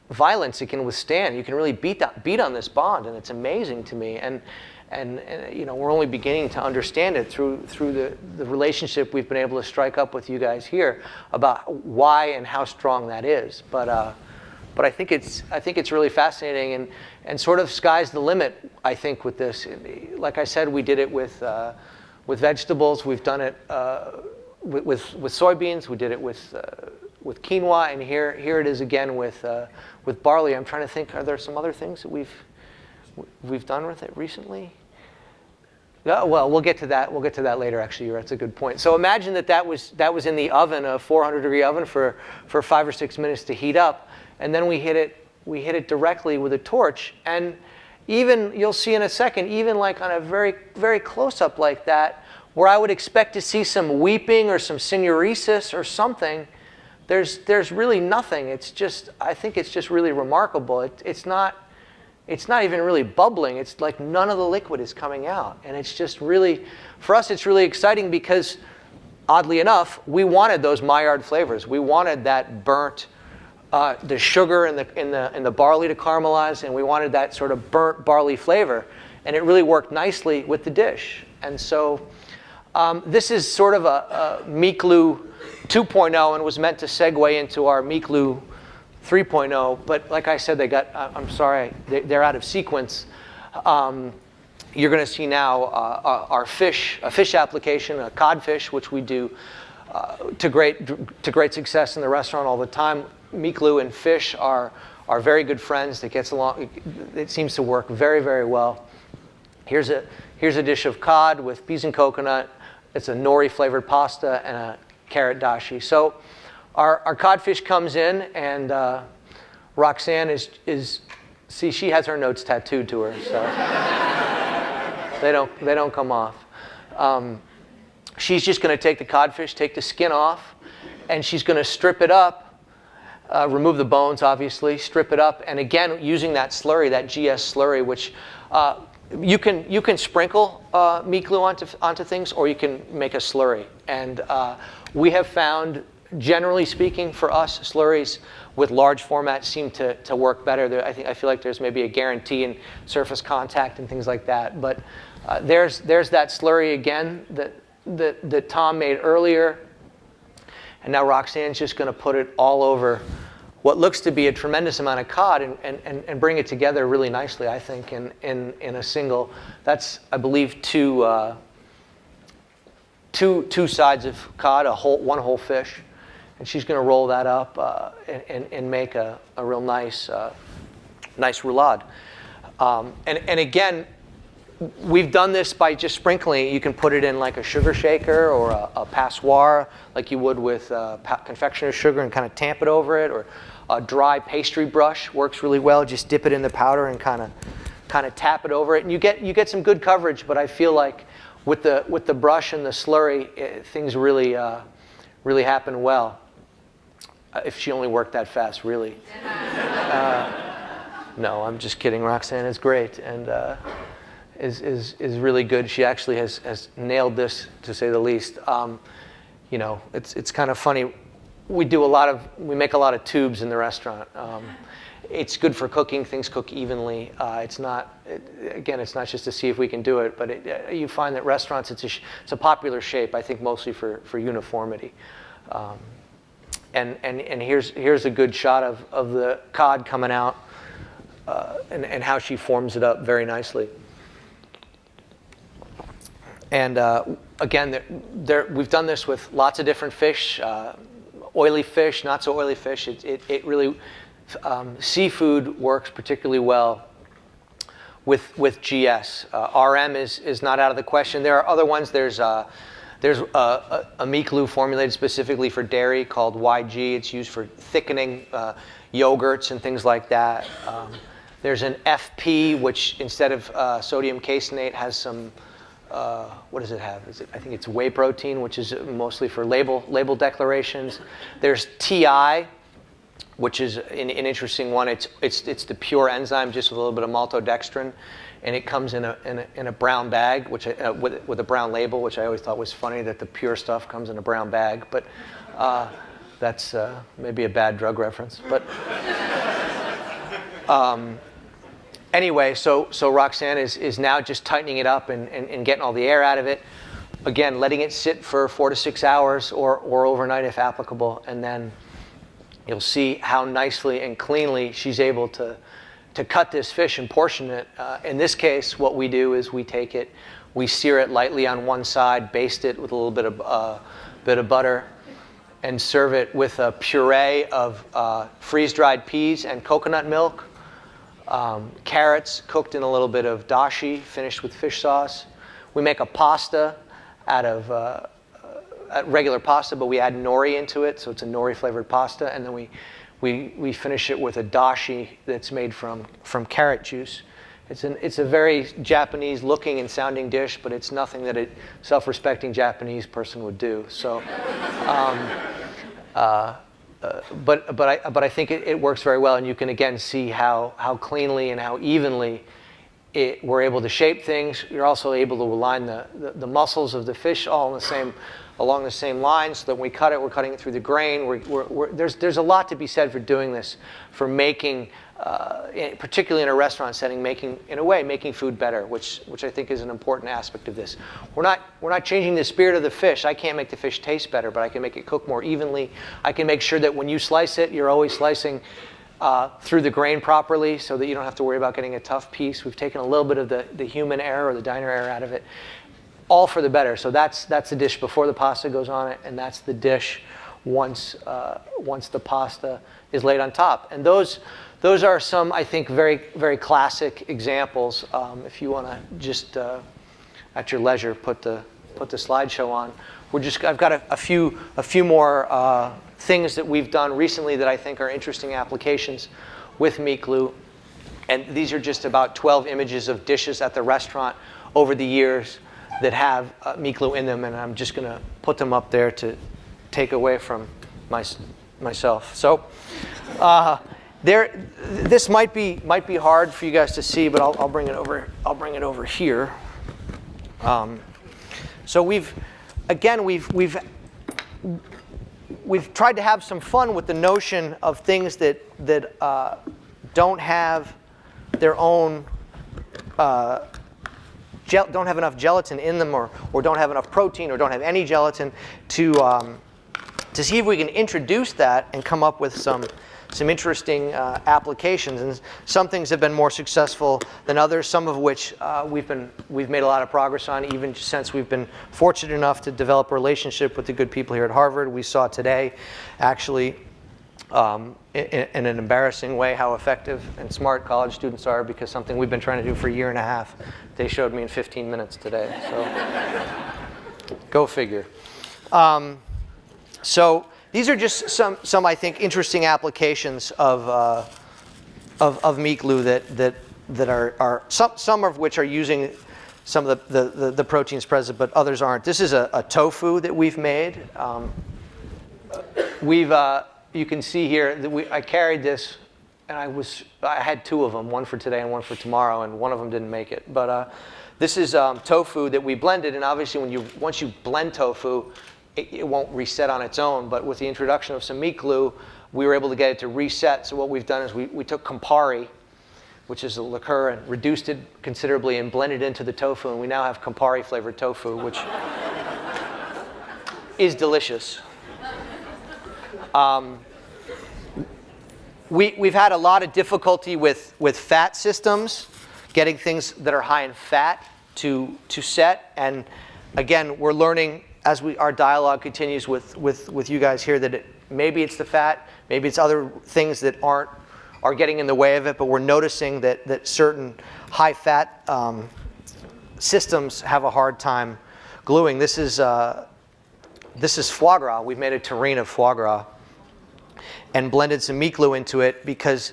violence it can withstand. You can really beat on this bond, and it's amazing to me. And we're only beginning to understand it through the relationship we've been able to strike up with you guys here about why and how strong that is. But I think it's really fascinating, and sort of sky's the limit, I think, with this. Like I said, we did it with vegetables. We've done it with soybeans. We did it with quinoa, and here it is again with barley. I'm trying to think, are there some other things that we've done with it recently? Well, we'll get to that. We'll get to that later. Actually, that's a good point. So imagine that was in the oven, a 400-degree oven, for 5 or 6 minutes to heat up, and then we hit it we hit it directly with a torch. And even, you'll see in a second, even like on a very, very close-up like that, where I would expect to see some weeping or some synuresis or something, there's really nothing. It's just, I think it's just really remarkable. It's not even really bubbling. It's like none of the liquid is coming out. And it's just really, for us, it's really exciting because, oddly enough, we wanted those Maillard flavors. We wanted that burnt, the sugar in the barley to caramelize, and we wanted that sort of burnt barley flavor. And it really worked nicely with the dish. And so this is sort of a Miklu 2.0 and was meant to segue into our Miklu 3.0, but like I said, I'm sorry, they're out of sequence. You're going to see now a fish application, a codfish, which we do to great success in the restaurant all the time. Miklu and fish are very good friends. It seems to work very, very well. Here's a dish of cod with peas and coconut. It's a nori flavored pasta and a carrot dashi. So our codfish comes in, and Roxanne is see, she has her notes tattooed to her, so they don't come off. She's just going to take the codfish, take the skin off, and she's going to strip it up, remove the bones, obviously, strip it up, and again using that slurry, that GS slurry, which you can sprinkle Miklu onto things, or you can make a slurry. And we have found, generally speaking, for us, slurries with large formats seem to work better. I feel like there's maybe a guarantee in surface contact and things like that. But there's that slurry again that Tom made earlier. And now Roxanne's just going to put it all over what looks to be a tremendous amount of cod and bring it together really nicely, I think, in a single. That's, I believe, two sides of cod, one whole fish. And she's going to roll that up and make a real nice roulade. And again, we've done this by just sprinkling. You can put it in like a sugar shaker or a passoire, like you would with confectioner's sugar, and kind of tamp it over it. Or a dry pastry brush works really well. Just dip it in the powder and kind of tap it over it, and you get some good coverage. But I feel like with the brush and the slurry, things really happen well. If she only worked that fast, really. No, I'm just kidding. Roxanne is great and is really good. She actually has nailed this, to say the least. It's kind of funny. We make a lot of tubes in the restaurant. It's good for cooking. Things cook evenly. It's not just to see if we can do it, but you find that restaurants, it's a popular shape, I think, mostly for uniformity. And here's a good shot of the cod coming out and how she forms it up very nicely. And again, we've done this with lots of different fish, oily fish, not so oily fish. It really, seafood works particularly well with GS. RM is not out of the question. There are other ones. There's a Miklu formulated specifically for dairy called YG. It's used for thickening yogurts and things like that. There's an FP, which instead of sodium caseinate has some, what does it have? I think it's whey protein, which is mostly for label declarations. There's TI, which is an interesting one. It's the pure enzyme just with a little bit of maltodextrin. And it comes in a brown bag, which with a brown label, which I always thought was funny that the pure stuff comes in a brown bag. But that's maybe a bad drug reference. But anyway, so Roxanne is now just tightening it up and getting all the air out of it. Again, letting it sit for 4 to 6 hours or overnight if applicable, and then you'll see how nicely and cleanly she's able to cut this fish and portion it. In this case, what we do is we take it, we sear it lightly on one side, baste it with a little bit of butter, and serve it with a puree of freeze-dried peas and coconut milk, carrots cooked in a little bit of dashi, finished with fish sauce. We make a pasta out of regular pasta, but we add nori into it, so it's a nori-flavored pasta, and then we We finish it with a dashi that's made from carrot juice. It's a very Japanese-looking and sounding dish, but it's nothing that a self-respecting Japanese person would do. So, but I think it works very well, and you can again see how cleanly and how evenly we're able to shape things. You're also able to align the muscles of the fish all along the same line, so that when we cut it, we're cutting it through the grain. There's a lot to be said for doing this, for making, particularly in a restaurant setting, making food better, which I think is an important aspect of this. We're not changing the spirit of the fish. I can't make the fish taste better, but I can make it cook more evenly. I can make sure that when you slice it, you're always slicing through the grain properly, so that you don't have to worry about getting a tough piece. We've taken a little bit of the human error or the diner error out of it, all for the better. So that's the dish before the pasta goes on it, and that's the dish once the pasta is laid on top. And those are some, I think, very, very classic examples. If you want to just at your leisure put the slideshow on. I've got a few more things that we've done recently that I think are interesting applications with meat glue. And these are just about 12 images of dishes at the restaurant over the years that have meat glue in them, and I'm just going to put them up there to take away from myself. So this might be hard for you guys to see, but I'll bring it over. I'll bring it over here. So we've tried to have some fun with the notion of things that don't have their own don't have enough gelatin in them, or don't have enough protein, or don't have any gelatin, to see if we can introduce that and come up with some interesting applications. And some things have been more successful than others, some of which we've made a lot of progress on, even since we've been fortunate enough to develop a relationship with the good people here at Harvard. We saw today, actually, in an embarrassing way, how effective and smart college students are, because something we've been trying to do for a year and a half, they showed me in 15 minutes today. So go figure. So these are just some I think interesting applications of meat glue that are some of which are using some of the proteins present, but others aren't. This is a tofu that we've made. You can see here that I carried this, and I had two of them, one for today and one for tomorrow, and one of them didn't make it. But this is tofu that we blended, and obviously once you blend tofu, it won't reset on its own. But with the introduction of some meat glue, we were able to get it to reset. So what we've done is we took Campari, which is a liqueur, and reduced it considerably and blended it into the tofu, and we now have Campari flavored tofu, which is delicious. We've had a lot of difficulty with fat systems, getting things that are high in fat to set. And again, we're learning as our dialogue continues with you guys here that maybe it's the fat, maybe it's other things that are getting in the way of it. But we're noticing that certain high fat systems have a hard time gluing. This is foie gras. We've made a terrine of foie gras and blended some meat glue into it, because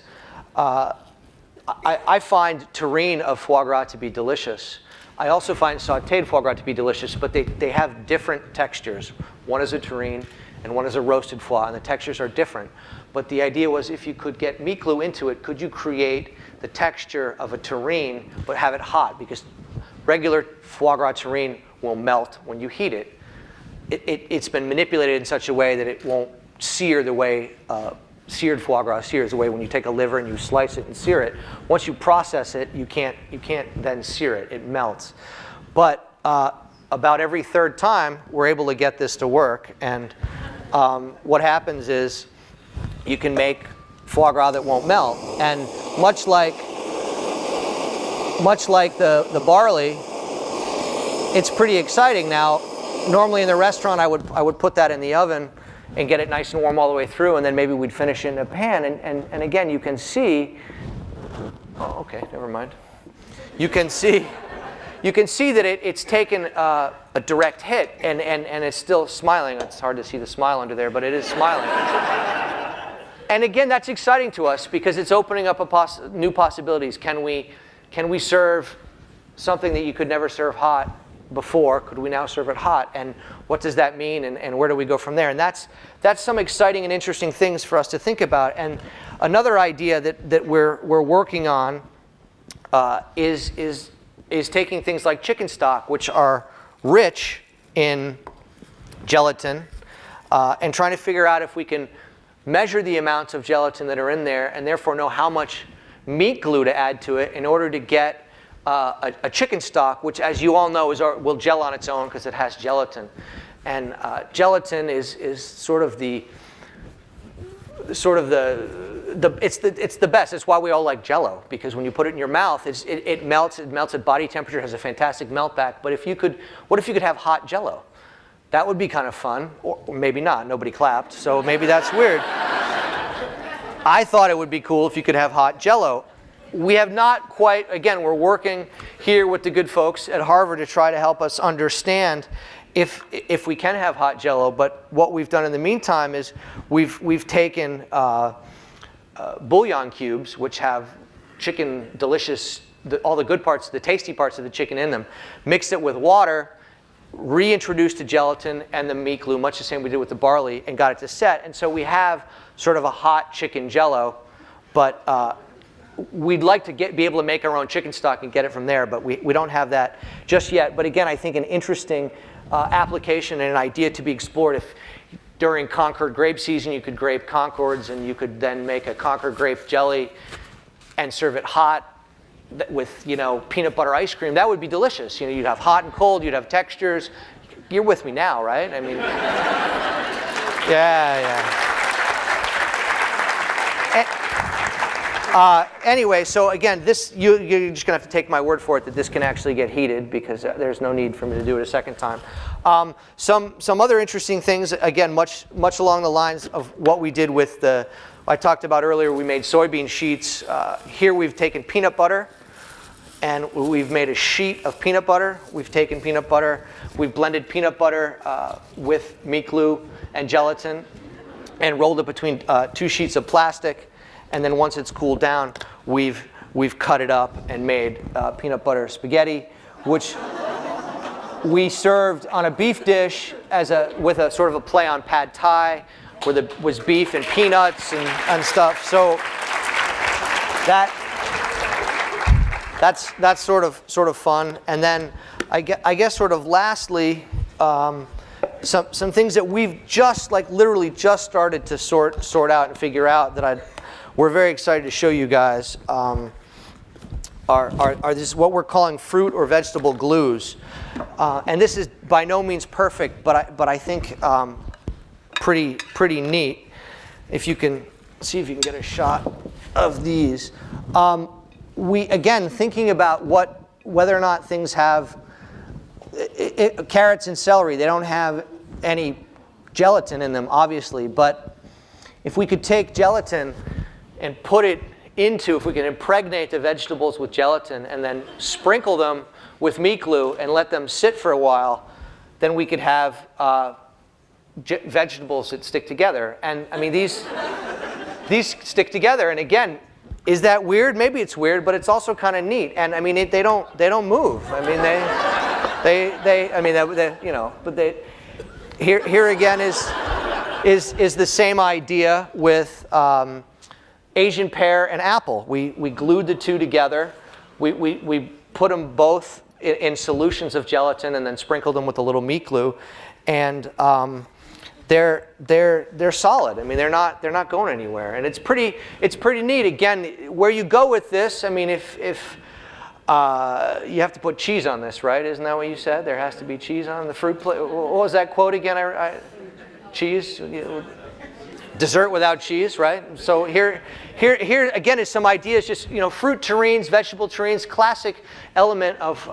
I find terrine of foie gras to be delicious. I also find sautéed foie gras to be delicious, but they have different textures. One is a terrine and one is a roasted foie, and the textures are different. But the idea was, if you could get meat glue into it, could you create the texture of a terrine but have it hot? Because regular foie gras terrine will melt when you heat it. It's been manipulated in such a way that it won't sear the way seared foie gras sears, the way when you take a liver and you slice it and sear it. Once you process it, you can't then sear it. It melts. But about every third time, we're able to get this to work. And what happens is you can make foie gras that won't melt. And much like the barley, it's pretty exciting. Now, normally in the restaurant, I would put that in the oven and get it nice and warm all the way through, and then maybe we'd finish it in a pan. And again, you can see, oh, okay, never mind. You can see that it's taken a direct hit, and it's still smiling. It's hard to see the smile under there, but it is smiling. And again, that's exciting to us because it's opening up new possibilities. Can we serve something that you could never serve hot before? Could we now serve it hot? And what does that mean? And where do we go from there? And that's some exciting and interesting things for us to think about. And another idea that we're working on is taking things like chicken stock, which are rich in gelatin, and trying to figure out if we can measure the amounts of gelatin that are in there and therefore know how much meat glue to add to it in order to get a chicken stock, which, as you all know, will gel on its own because it has gelatin. And gelatin is sort of the it's the best. It's why we all like Jell-O, because when you put it in your mouth, it melts. It melts at body temperature, has a fantastic melt back. But what if you could have hot Jell-O? That would be kind of fun, or maybe not. Nobody clapped, so maybe that's weird. I thought it would be cool if you could have hot Jell-O. We have not quite, again, we're working here with the good folks at Harvard to try to help us understand if we can have hot Jell-O. But what we've done in the meantime is we've taken bouillon cubes, which have chicken delicious, all the good parts, the tasty parts of the chicken in them, mixed it with water, reintroduced the gelatin and the meat glue, much the same we did with the barley, and got it to set. And so we have sort of a hot chicken Jell-O, but we'd like to be able to make our own chicken stock and get it from there, but we don't have that just yet. But again, I think an interesting application and an idea to be explored. If during Concord grape season you could grape Concords and you could then make a Concord grape jelly and serve it hot with peanut butter ice cream, that would be delicious. You'd have hot and cold, you'd have textures. You're with me now, right? I mean, yeah. Anyway, so again, you're just going to have to take my word for it that this can actually get heated, because there's no need for me to do it a second time. Some other interesting things, again, much along the lines of what we did with I talked about earlier, we made soybean sheets. Here we've taken peanut butter, and we've made a sheet of peanut butter. We've taken peanut butter, we've blended peanut butter with meat glue and gelatin, and rolled it between 2 sheets of plastic. And then once it's cooled down, we've cut it up and made peanut butter spaghetti, which we served on a beef dish with a sort of a play on pad thai, where there was beef and peanuts and stuff. So that's sort of fun. And then I guess sort of lastly, some things that we've literally just started to sort out and figure out that we're very excited to show you guys are this what we're calling fruit or vegetable glues, and this is by no means perfect, but I think pretty neat. If you can see if you can get a shot of these, we again thinking about whether or not things have carrots and celery. They don't have any gelatin in them, obviously, but if we could take gelatin and if we can impregnate the vegetables with gelatin and then sprinkle them with meat glue and let them sit for a while, then we could have vegetables that stick together. And I mean, these stick together. And again, is that weird? Maybe it's weird, but it's also kind of neat. And I mean, they don't move. I mean, here again is the same idea with Asian pear and apple. We glued the two together. We put them both in solutions of gelatin and then sprinkled them with a little meat glue, and they're solid. I mean, they're not going anywhere, and it's pretty neat. Again, where you go with this, I mean, if you have to put cheese on this, right? Isn't that what you said? There has to be cheese on the fruit plate. What was that quote again? Cheese. Dessert without cheese, right? So here again is some ideas, just fruit terrines, vegetable terrines, classic element of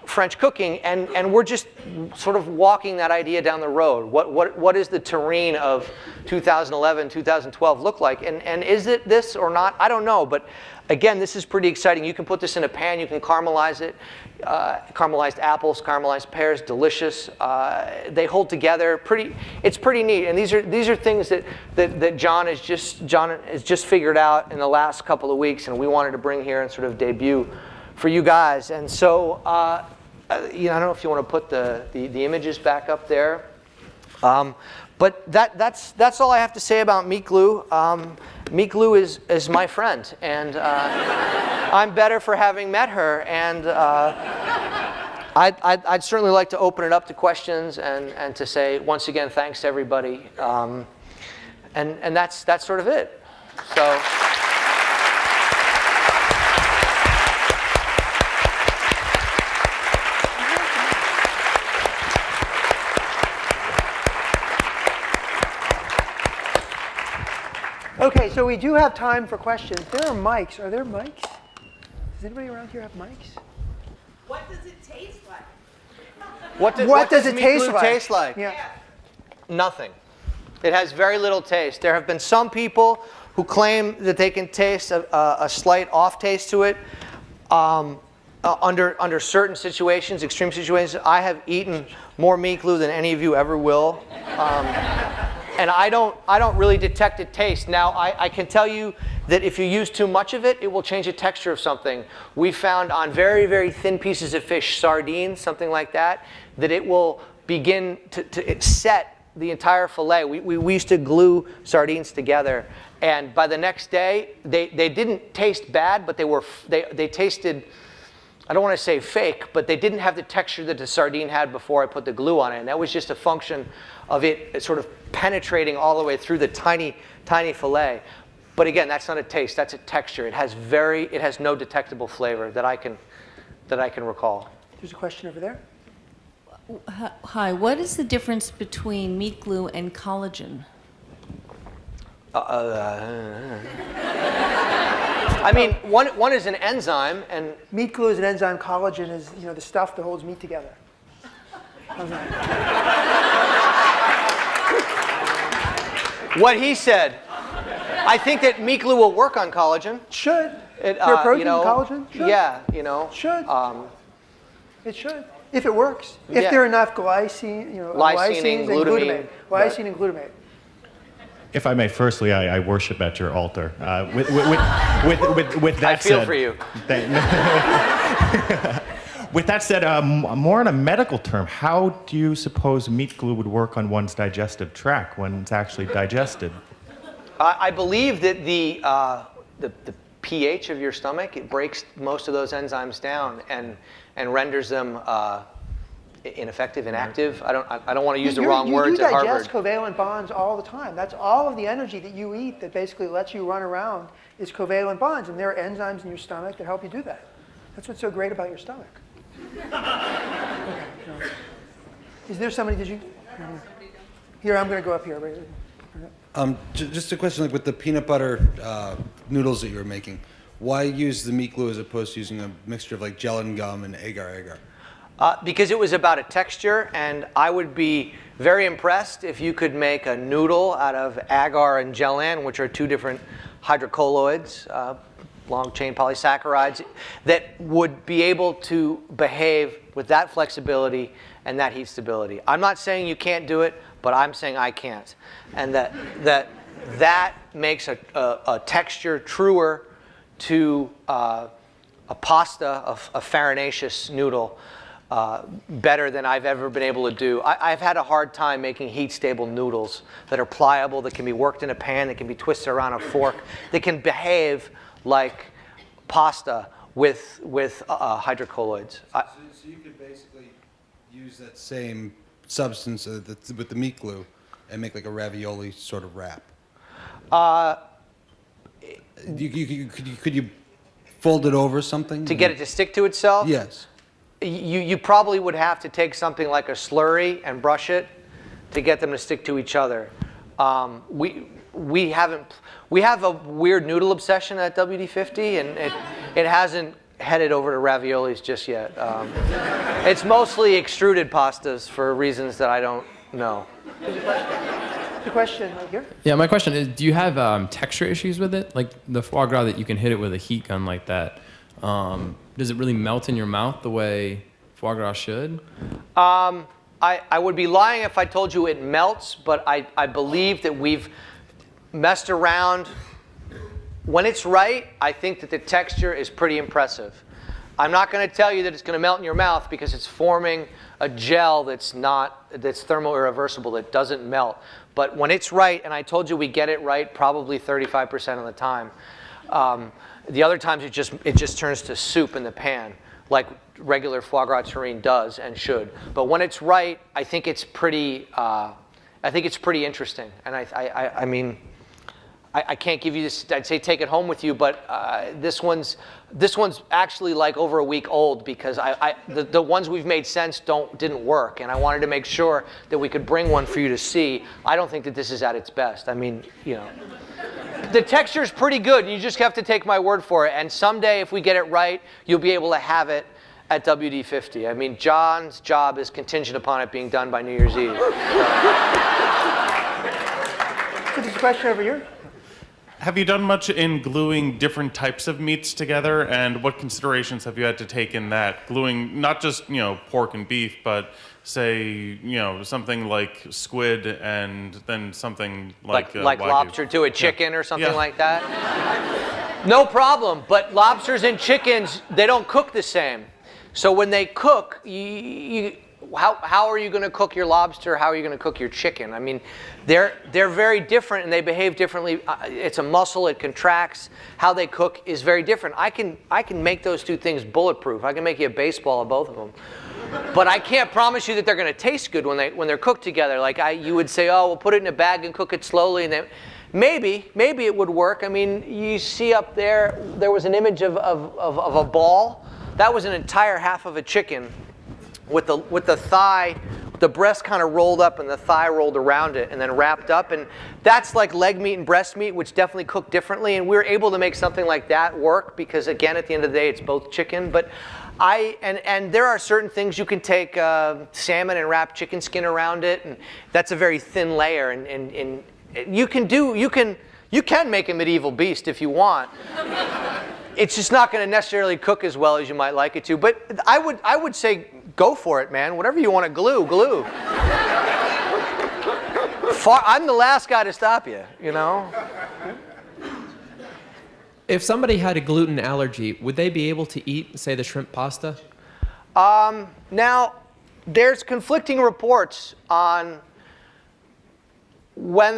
French cooking, and we're just sort of walking that idea down the road. What is the terrain of 2011, 2012 look like? And is it this or not? I don't know, but again, this is pretty exciting. You can put this in a pan, you can caramelize it. Caramelized apples, caramelized pears, delicious. They hold together. It's pretty neat. And these are things that John has just figured out in the last couple of weeks, and we wanted to bring here and sort of debut for you guys. And so, I don't know if you want to put the images back up there. But that's all I have to say about meat glue. Meat glue is my friend, and I'm better for having met her. And I'd certainly like to open it up to questions and to say once again thanks to everybody. And that's sort of it. So. Okay, so we do have time for questions. There are mics. Are there mics? Does anybody around here have mics? What does it taste like? What does it meat taste glue like? taste like? Yeah. Nothing. It has very little taste. There have been some people who claim that they can taste a slight off taste to it under certain situations, extreme situations. I have eaten more meat glue than any of you ever will. And I don't really detect a taste. Now, I can tell you that if you use too much of it, it will change the texture of something. We found on very, very thin pieces of fish, sardines, something like that it will begin to set the entire fillet. We used to glue sardines together. And by the next day, they didn't taste bad, but they tasted, I don't want to say fake, but they didn't have the texture that the sardine had before I put the glue on it. And that was just a function of it sort of penetrating all the way through the tiny, tiny fillet. But again, that's not a taste, that's a texture. It has no detectable flavor that I can recall. There's a question over there. Hi, what is the difference between meat glue and collagen? I mean, one is an enzyme, and Meat glue is an enzyme. Collagen is the stuff that holds meat together. How's that? what he said. I think that meat glue will work on collagen. Should. Your protein, collagen? Should. Yeah, Should. It should. If it works. If Yeah. there are enough glycine, Lysine and glutamine. Lysine and glutamate. If I may, firstly, I worship at your altar. With that I feel said, for you. With that said, more on a medical term, how do you suppose meat glue would work on one's digestive tract when it's actually digested? I believe that the pH of your stomach, it breaks most of those enzymes down and renders them ineffective, inactive. I don't want to use the wrong words at Harvard. You digest covalent bonds all the time. That's all of the energy that you eat that basically lets you run around is covalent bonds, and there are enzymes in your stomach that help you do that. That's what's so great about your stomach. Okay, no. Is there somebody? Did you? Here, I'm going to go up here. Just a question, like with the peanut butter noodles that you were making, why use the meat glue as opposed to using a mixture of like gelatin gum and agar-agar? Because it was about a texture, and I would be very impressed if you could make a noodle out of agar and gelatin, which are two different hydrocolloids, long-chain polysaccharides, that would be able to behave with that flexibility and that heat stability. I'm not saying you can't do it, but I'm saying I can't. And that makes a texture truer to a pasta, a farinaceous noodle, better than I've ever been able to do. I've had a hard time making heat-stable noodles that are pliable, that can be worked in a pan, that can be twisted around a fork, that can behave like pasta with hydrocolloids. So you could basically use that same substance with the meat glue and make like a ravioli sort of wrap. Could you fold it over something? To get it to stick to itself? Yes. You probably would have to take something like a slurry and brush it to get them to stick to each other. We have a weird noodle obsession at WD-50, and it hasn't headed over to raviolis just yet. It's mostly extruded pastas for reasons that I don't know. The question right here. Yeah, my question is, do you have texture issues with it? Like the foie gras that you can hit it with a heat gun like that, does it really melt in your mouth the way foie gras should? I would be lying if I told you it melts, but I believe that we've messed around. When it's right, I think that the texture is pretty impressive. I'm not going to tell you that it's going to melt in your mouth because it's forming a gel that's thermo irreversible, that doesn't melt. But when it's right, and I told you we get it right probably 35% of the time, the other times it just turns to soup in the pan, like regular foie gras terrine does and should. But when it's right, I think it's pretty interesting. And I mean, I can't give you this. I'd say take it home with you, but this one's actually like over a week old because the ones we've made since didn't work, and I wanted to make sure that we could bring one for you to see. I don't think that this is at its best. I mean, you know, the texture's pretty good. You just have to take my word for it. And someday, if we get it right, you'll be able to have it at WD-50. I mean, John's job is contingent upon it being done by New Year's Eve. So there's a question over here. Have you done much in gluing different types of meats together, and what considerations have you had to take in that? Gluing not just, you know, pork and beef, but say, you know, something like squid and then something like like Wagyu. lobster to a chicken or something Yeah. like that? No problem, but lobsters and chickens, they don't cook the same. So when they cook, how are you going to cook your lobster? How are you going to cook your chicken? I mean, they're very different and they behave differently. It's a muscle; it contracts. How they cook is very different. I can make those two things bulletproof. I can make you a baseball of both of them. But I can't promise you that they're going to taste good when they're cooked together. Like you would say, oh, we'll put it in a bag and cook it slowly, and then maybe it would work. I mean, you see up there was an image of a ball. That was an entire half of a chicken, with the thigh, the breast kind of rolled up and the thigh rolled around it and then wrapped up. And that's like leg meat and breast meat, which definitely cook differently. And we were able to make something like that work because, again, at the end of the day, it's both chicken. But and there are certain things you can take salmon and wrap chicken skin around it, and that's a very thin layer. And you can make a medieval beast if you want. It's just not going to necessarily cook as well as you might like it to. But I would say go for it, man. Whatever you want to glue. I'm the last guy to stop you, you know? If somebody had a gluten allergy, would they be able to eat, say, the shrimp pasta? Now, there's conflicting reports on when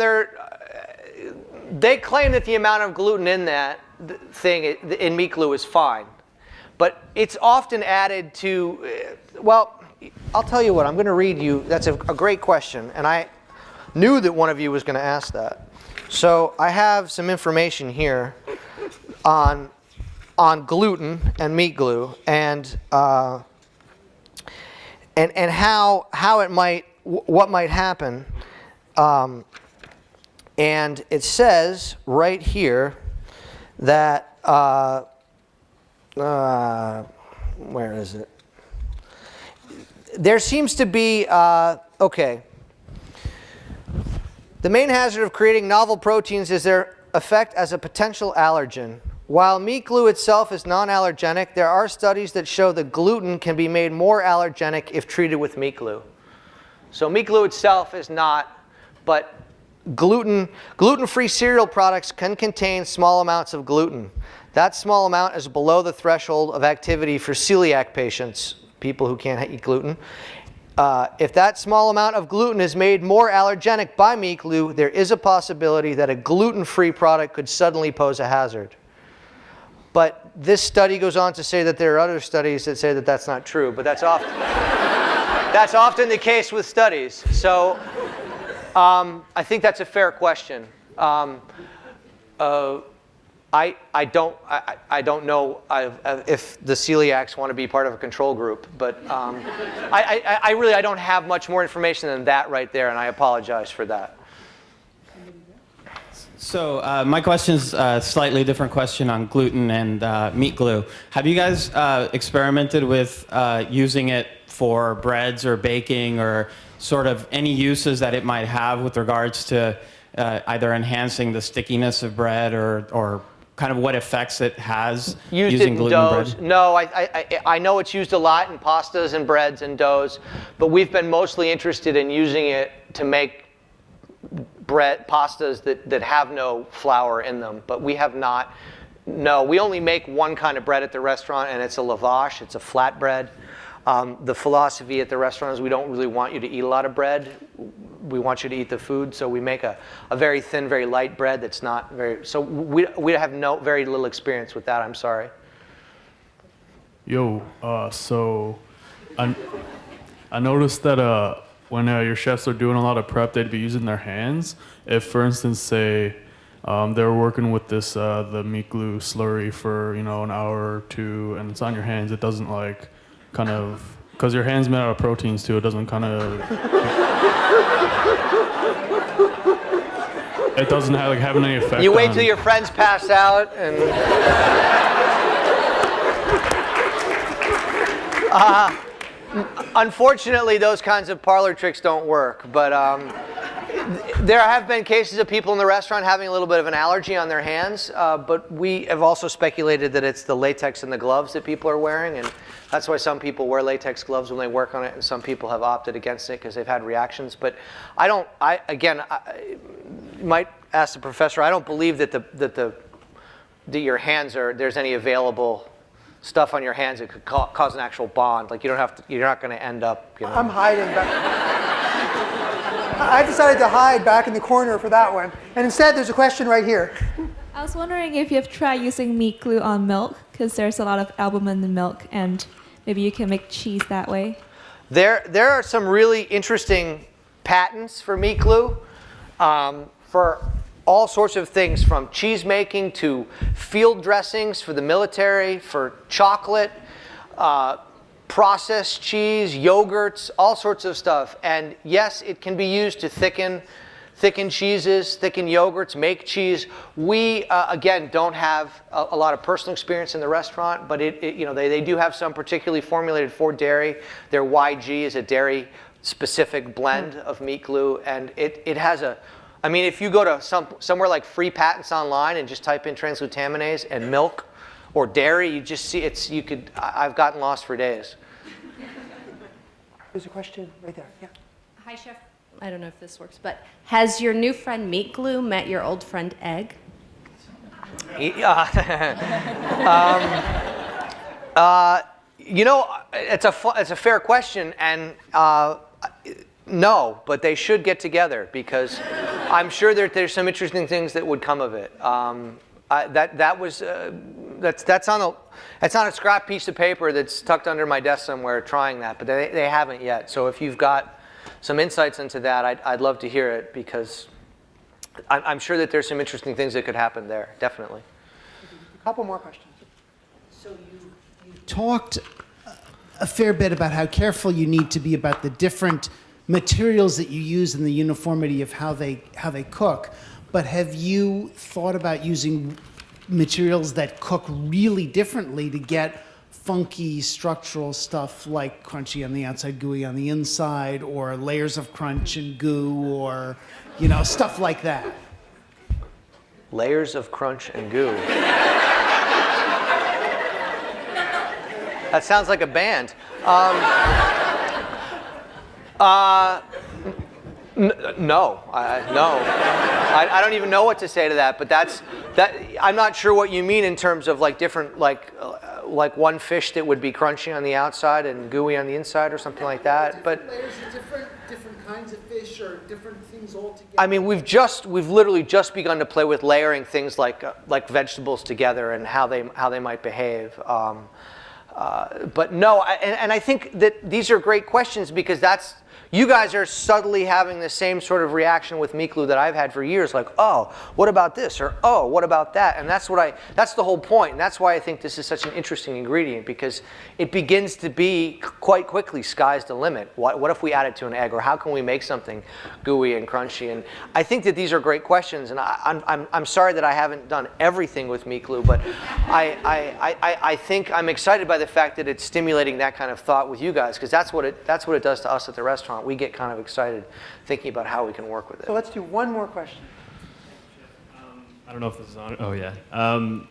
they claim that the amount of gluten in that thing in meat glue is fine, but it's often added to. Well, I'll tell you what. I'm going to read you. That's a great question, and I knew that one of you was going to ask that. So I have some information here on gluten and meat glue, and how it might, what might happen. And it says right here that, where is it? There seems to be, okay. The main hazard of creating novel proteins is their effect as a potential allergen. While meat glue itself is non-allergenic, there are studies that show that gluten can be made more allergenic if treated with meat glue. So meat glue itself is not, but gluten-free cereal products can contain small amounts of gluten. That small amount is below the threshold of activity for celiac patients, people who can't eat gluten. If that small amount of gluten is made more allergenic by meat glue, there is a possibility that a gluten-free product could suddenly pose a hazard. But this study goes on to say that there are other studies that say that that's not true, but that's often the case with studies. So I think that's a fair question. I don't know if the celiacs want to be part of a control group, but I don't have much more information than that right there, and I apologize for that. So my question is a slightly different question on gluten and meat glue. Have you guys experimented with using it for breads or baking or sort of any uses that it might have with regards to either enhancing the stickiness of bread or kind of what effects it has Used using it in gluten doughs. bread? No, I know it's used a lot in pastas and breads and doughs, but we've been mostly interested in using it to make pastas that have no flour in them, but we have not. No, we only make one kind of bread at the restaurant, and it's a lavash. It's a flat bread. The philosophy at the restaurant is we don't really want you to eat a lot of bread. We want you to eat the food, so we make a very thin, very light bread that's not very. So we have very little experience with that. I'm sorry. Yo, so I noticed that when your chefs are doing a lot of prep, they'd be using their hands. If, for instance, say they're working with this the meat glue slurry for an hour or two, and it's on your hands, it doesn't like kind of because your hands made out of proteins too. It doesn't kind of it doesn't have any effect. You wait till your friends pass out and. Unfortunately, those kinds of parlor tricks don't work, but there have been cases of people in the restaurant having a little bit of an allergy on their hands, but we have also speculated that it's the latex in the gloves that people are wearing, and that's why some people wear latex gloves when they work on it, and some people have opted against it because they've had reactions. But I might ask the professor, I don't believe that your hands there's any available stuff on your hands that could cause an actual bond. Like you're not going to end up. I'm hiding back. I decided to hide back in the corner for that one. And instead, there's a question right here. I was wondering if you've tried using meat glue on milk, because there's a lot of albumin in milk, and maybe you can make cheese that way. There are some really interesting patents for meat glue for all sorts of things, from cheese making to field dressings for the military, for chocolate, processed cheese, yogurts, all sorts of stuff. And yes, it can be used to thicken cheeses, thicken yogurts, make cheese. We again don't have a lot of personal experience in the restaurant, but they do have some particularly formulated for dairy. Their YG is a dairy-specific blend of meat glue, and it has a. I mean, if you go to somewhere like Free Patents Online and just type in transglutaminase and milk or dairy, you just see I've gotten lost for days. There's a question right there. Yeah. Hi, Chef. I don't know if this works, but has your new friend meat glue met your old friend egg? It's a fair question, and no, but they should get together because I'm sure there's some interesting things that would come of it. That's on a scrap piece of paper that's tucked under my desk somewhere. Trying that, but they haven't yet. So if you've got some insights into that, I'd love to hear it because I'm sure that there's some interesting things that could happen there. Definitely. A couple more questions. So you talked a fair bit about how careful you need to be about the different materials that you use and the uniformity of how they cook. But have you thought about using materials that cook really differently to get funky structural stuff like crunchy on the outside, gooey on the inside, or layers of crunch and goo, or stuff like that? Layers of crunch and goo. That sounds like a band. No. I don't even know what to say to that. But that. I'm not sure what you mean in terms of like different, like one fish that would be crunchy on the outside and gooey on the inside, or something like that. But layers of different kinds of fish or different things altogether. I mean, we've literally just begun to play with layering things like vegetables together and how they might behave. But no, and I think that these are great questions because you guys are subtly having the same sort of reaction with meat glue that I've had for years, like, oh, what about this? Or, oh, what about that? And that's the whole point. And that's why I think this is such an interesting ingredient, because it begins to be quite quickly sky's the limit. What if we add it to an egg? Or how can we make something gooey and crunchy? And I think that these are great questions. And I'm sorry that I haven't done everything with meat glue, but I think I'm excited by the fact that it's stimulating that kind of thought with you guys, because that's what it does to us at the restaurant. We get kind of excited thinking about how we can work with it. So let's do one more question. I don't know if this is on. Oh yeah.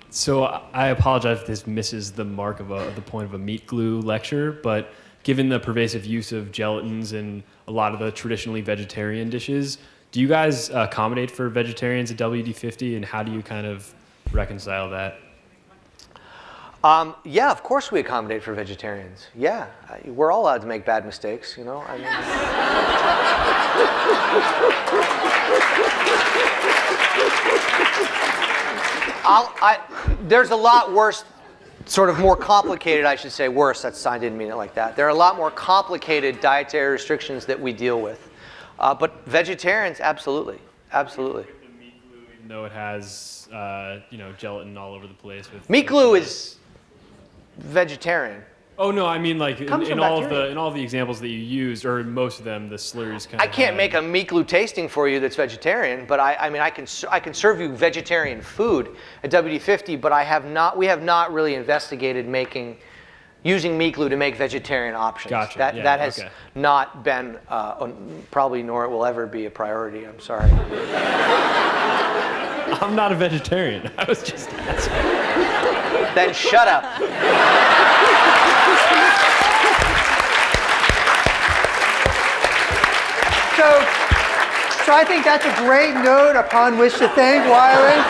So I apologize if this misses the mark of the point of a meat glue lecture, but given the pervasive use of gelatins in a lot of the traditionally vegetarian dishes, do you guys accommodate for vegetarians at WD50, and how do you kind of reconcile that? Yeah, of course we accommodate for vegetarians. Yeah, we're all allowed to make bad mistakes, you know. I mean, there's a lot worse, sort of more complicated, I should say, worse. I didn't mean it like that. There are a lot more complicated dietary restrictions that we deal with. But vegetarians, absolutely, absolutely. Even though it has, gelatin all over the place. Meat glue is vegetarian. Oh no, I mean like in all bacteria. of the examples that you used, or in most of them, the slurries kind of. I can't make a meat glue tasting for you that's vegetarian, but I mean I can serve you vegetarian food at WD50, but we have not really investigated using meat glue to make vegetarian options. Gotcha. That has not been probably, nor it will ever be a priority. I'm sorry. I'm not a vegetarian. I was just asking. Then shut up. So I think that's a great note upon which to thank Wylie.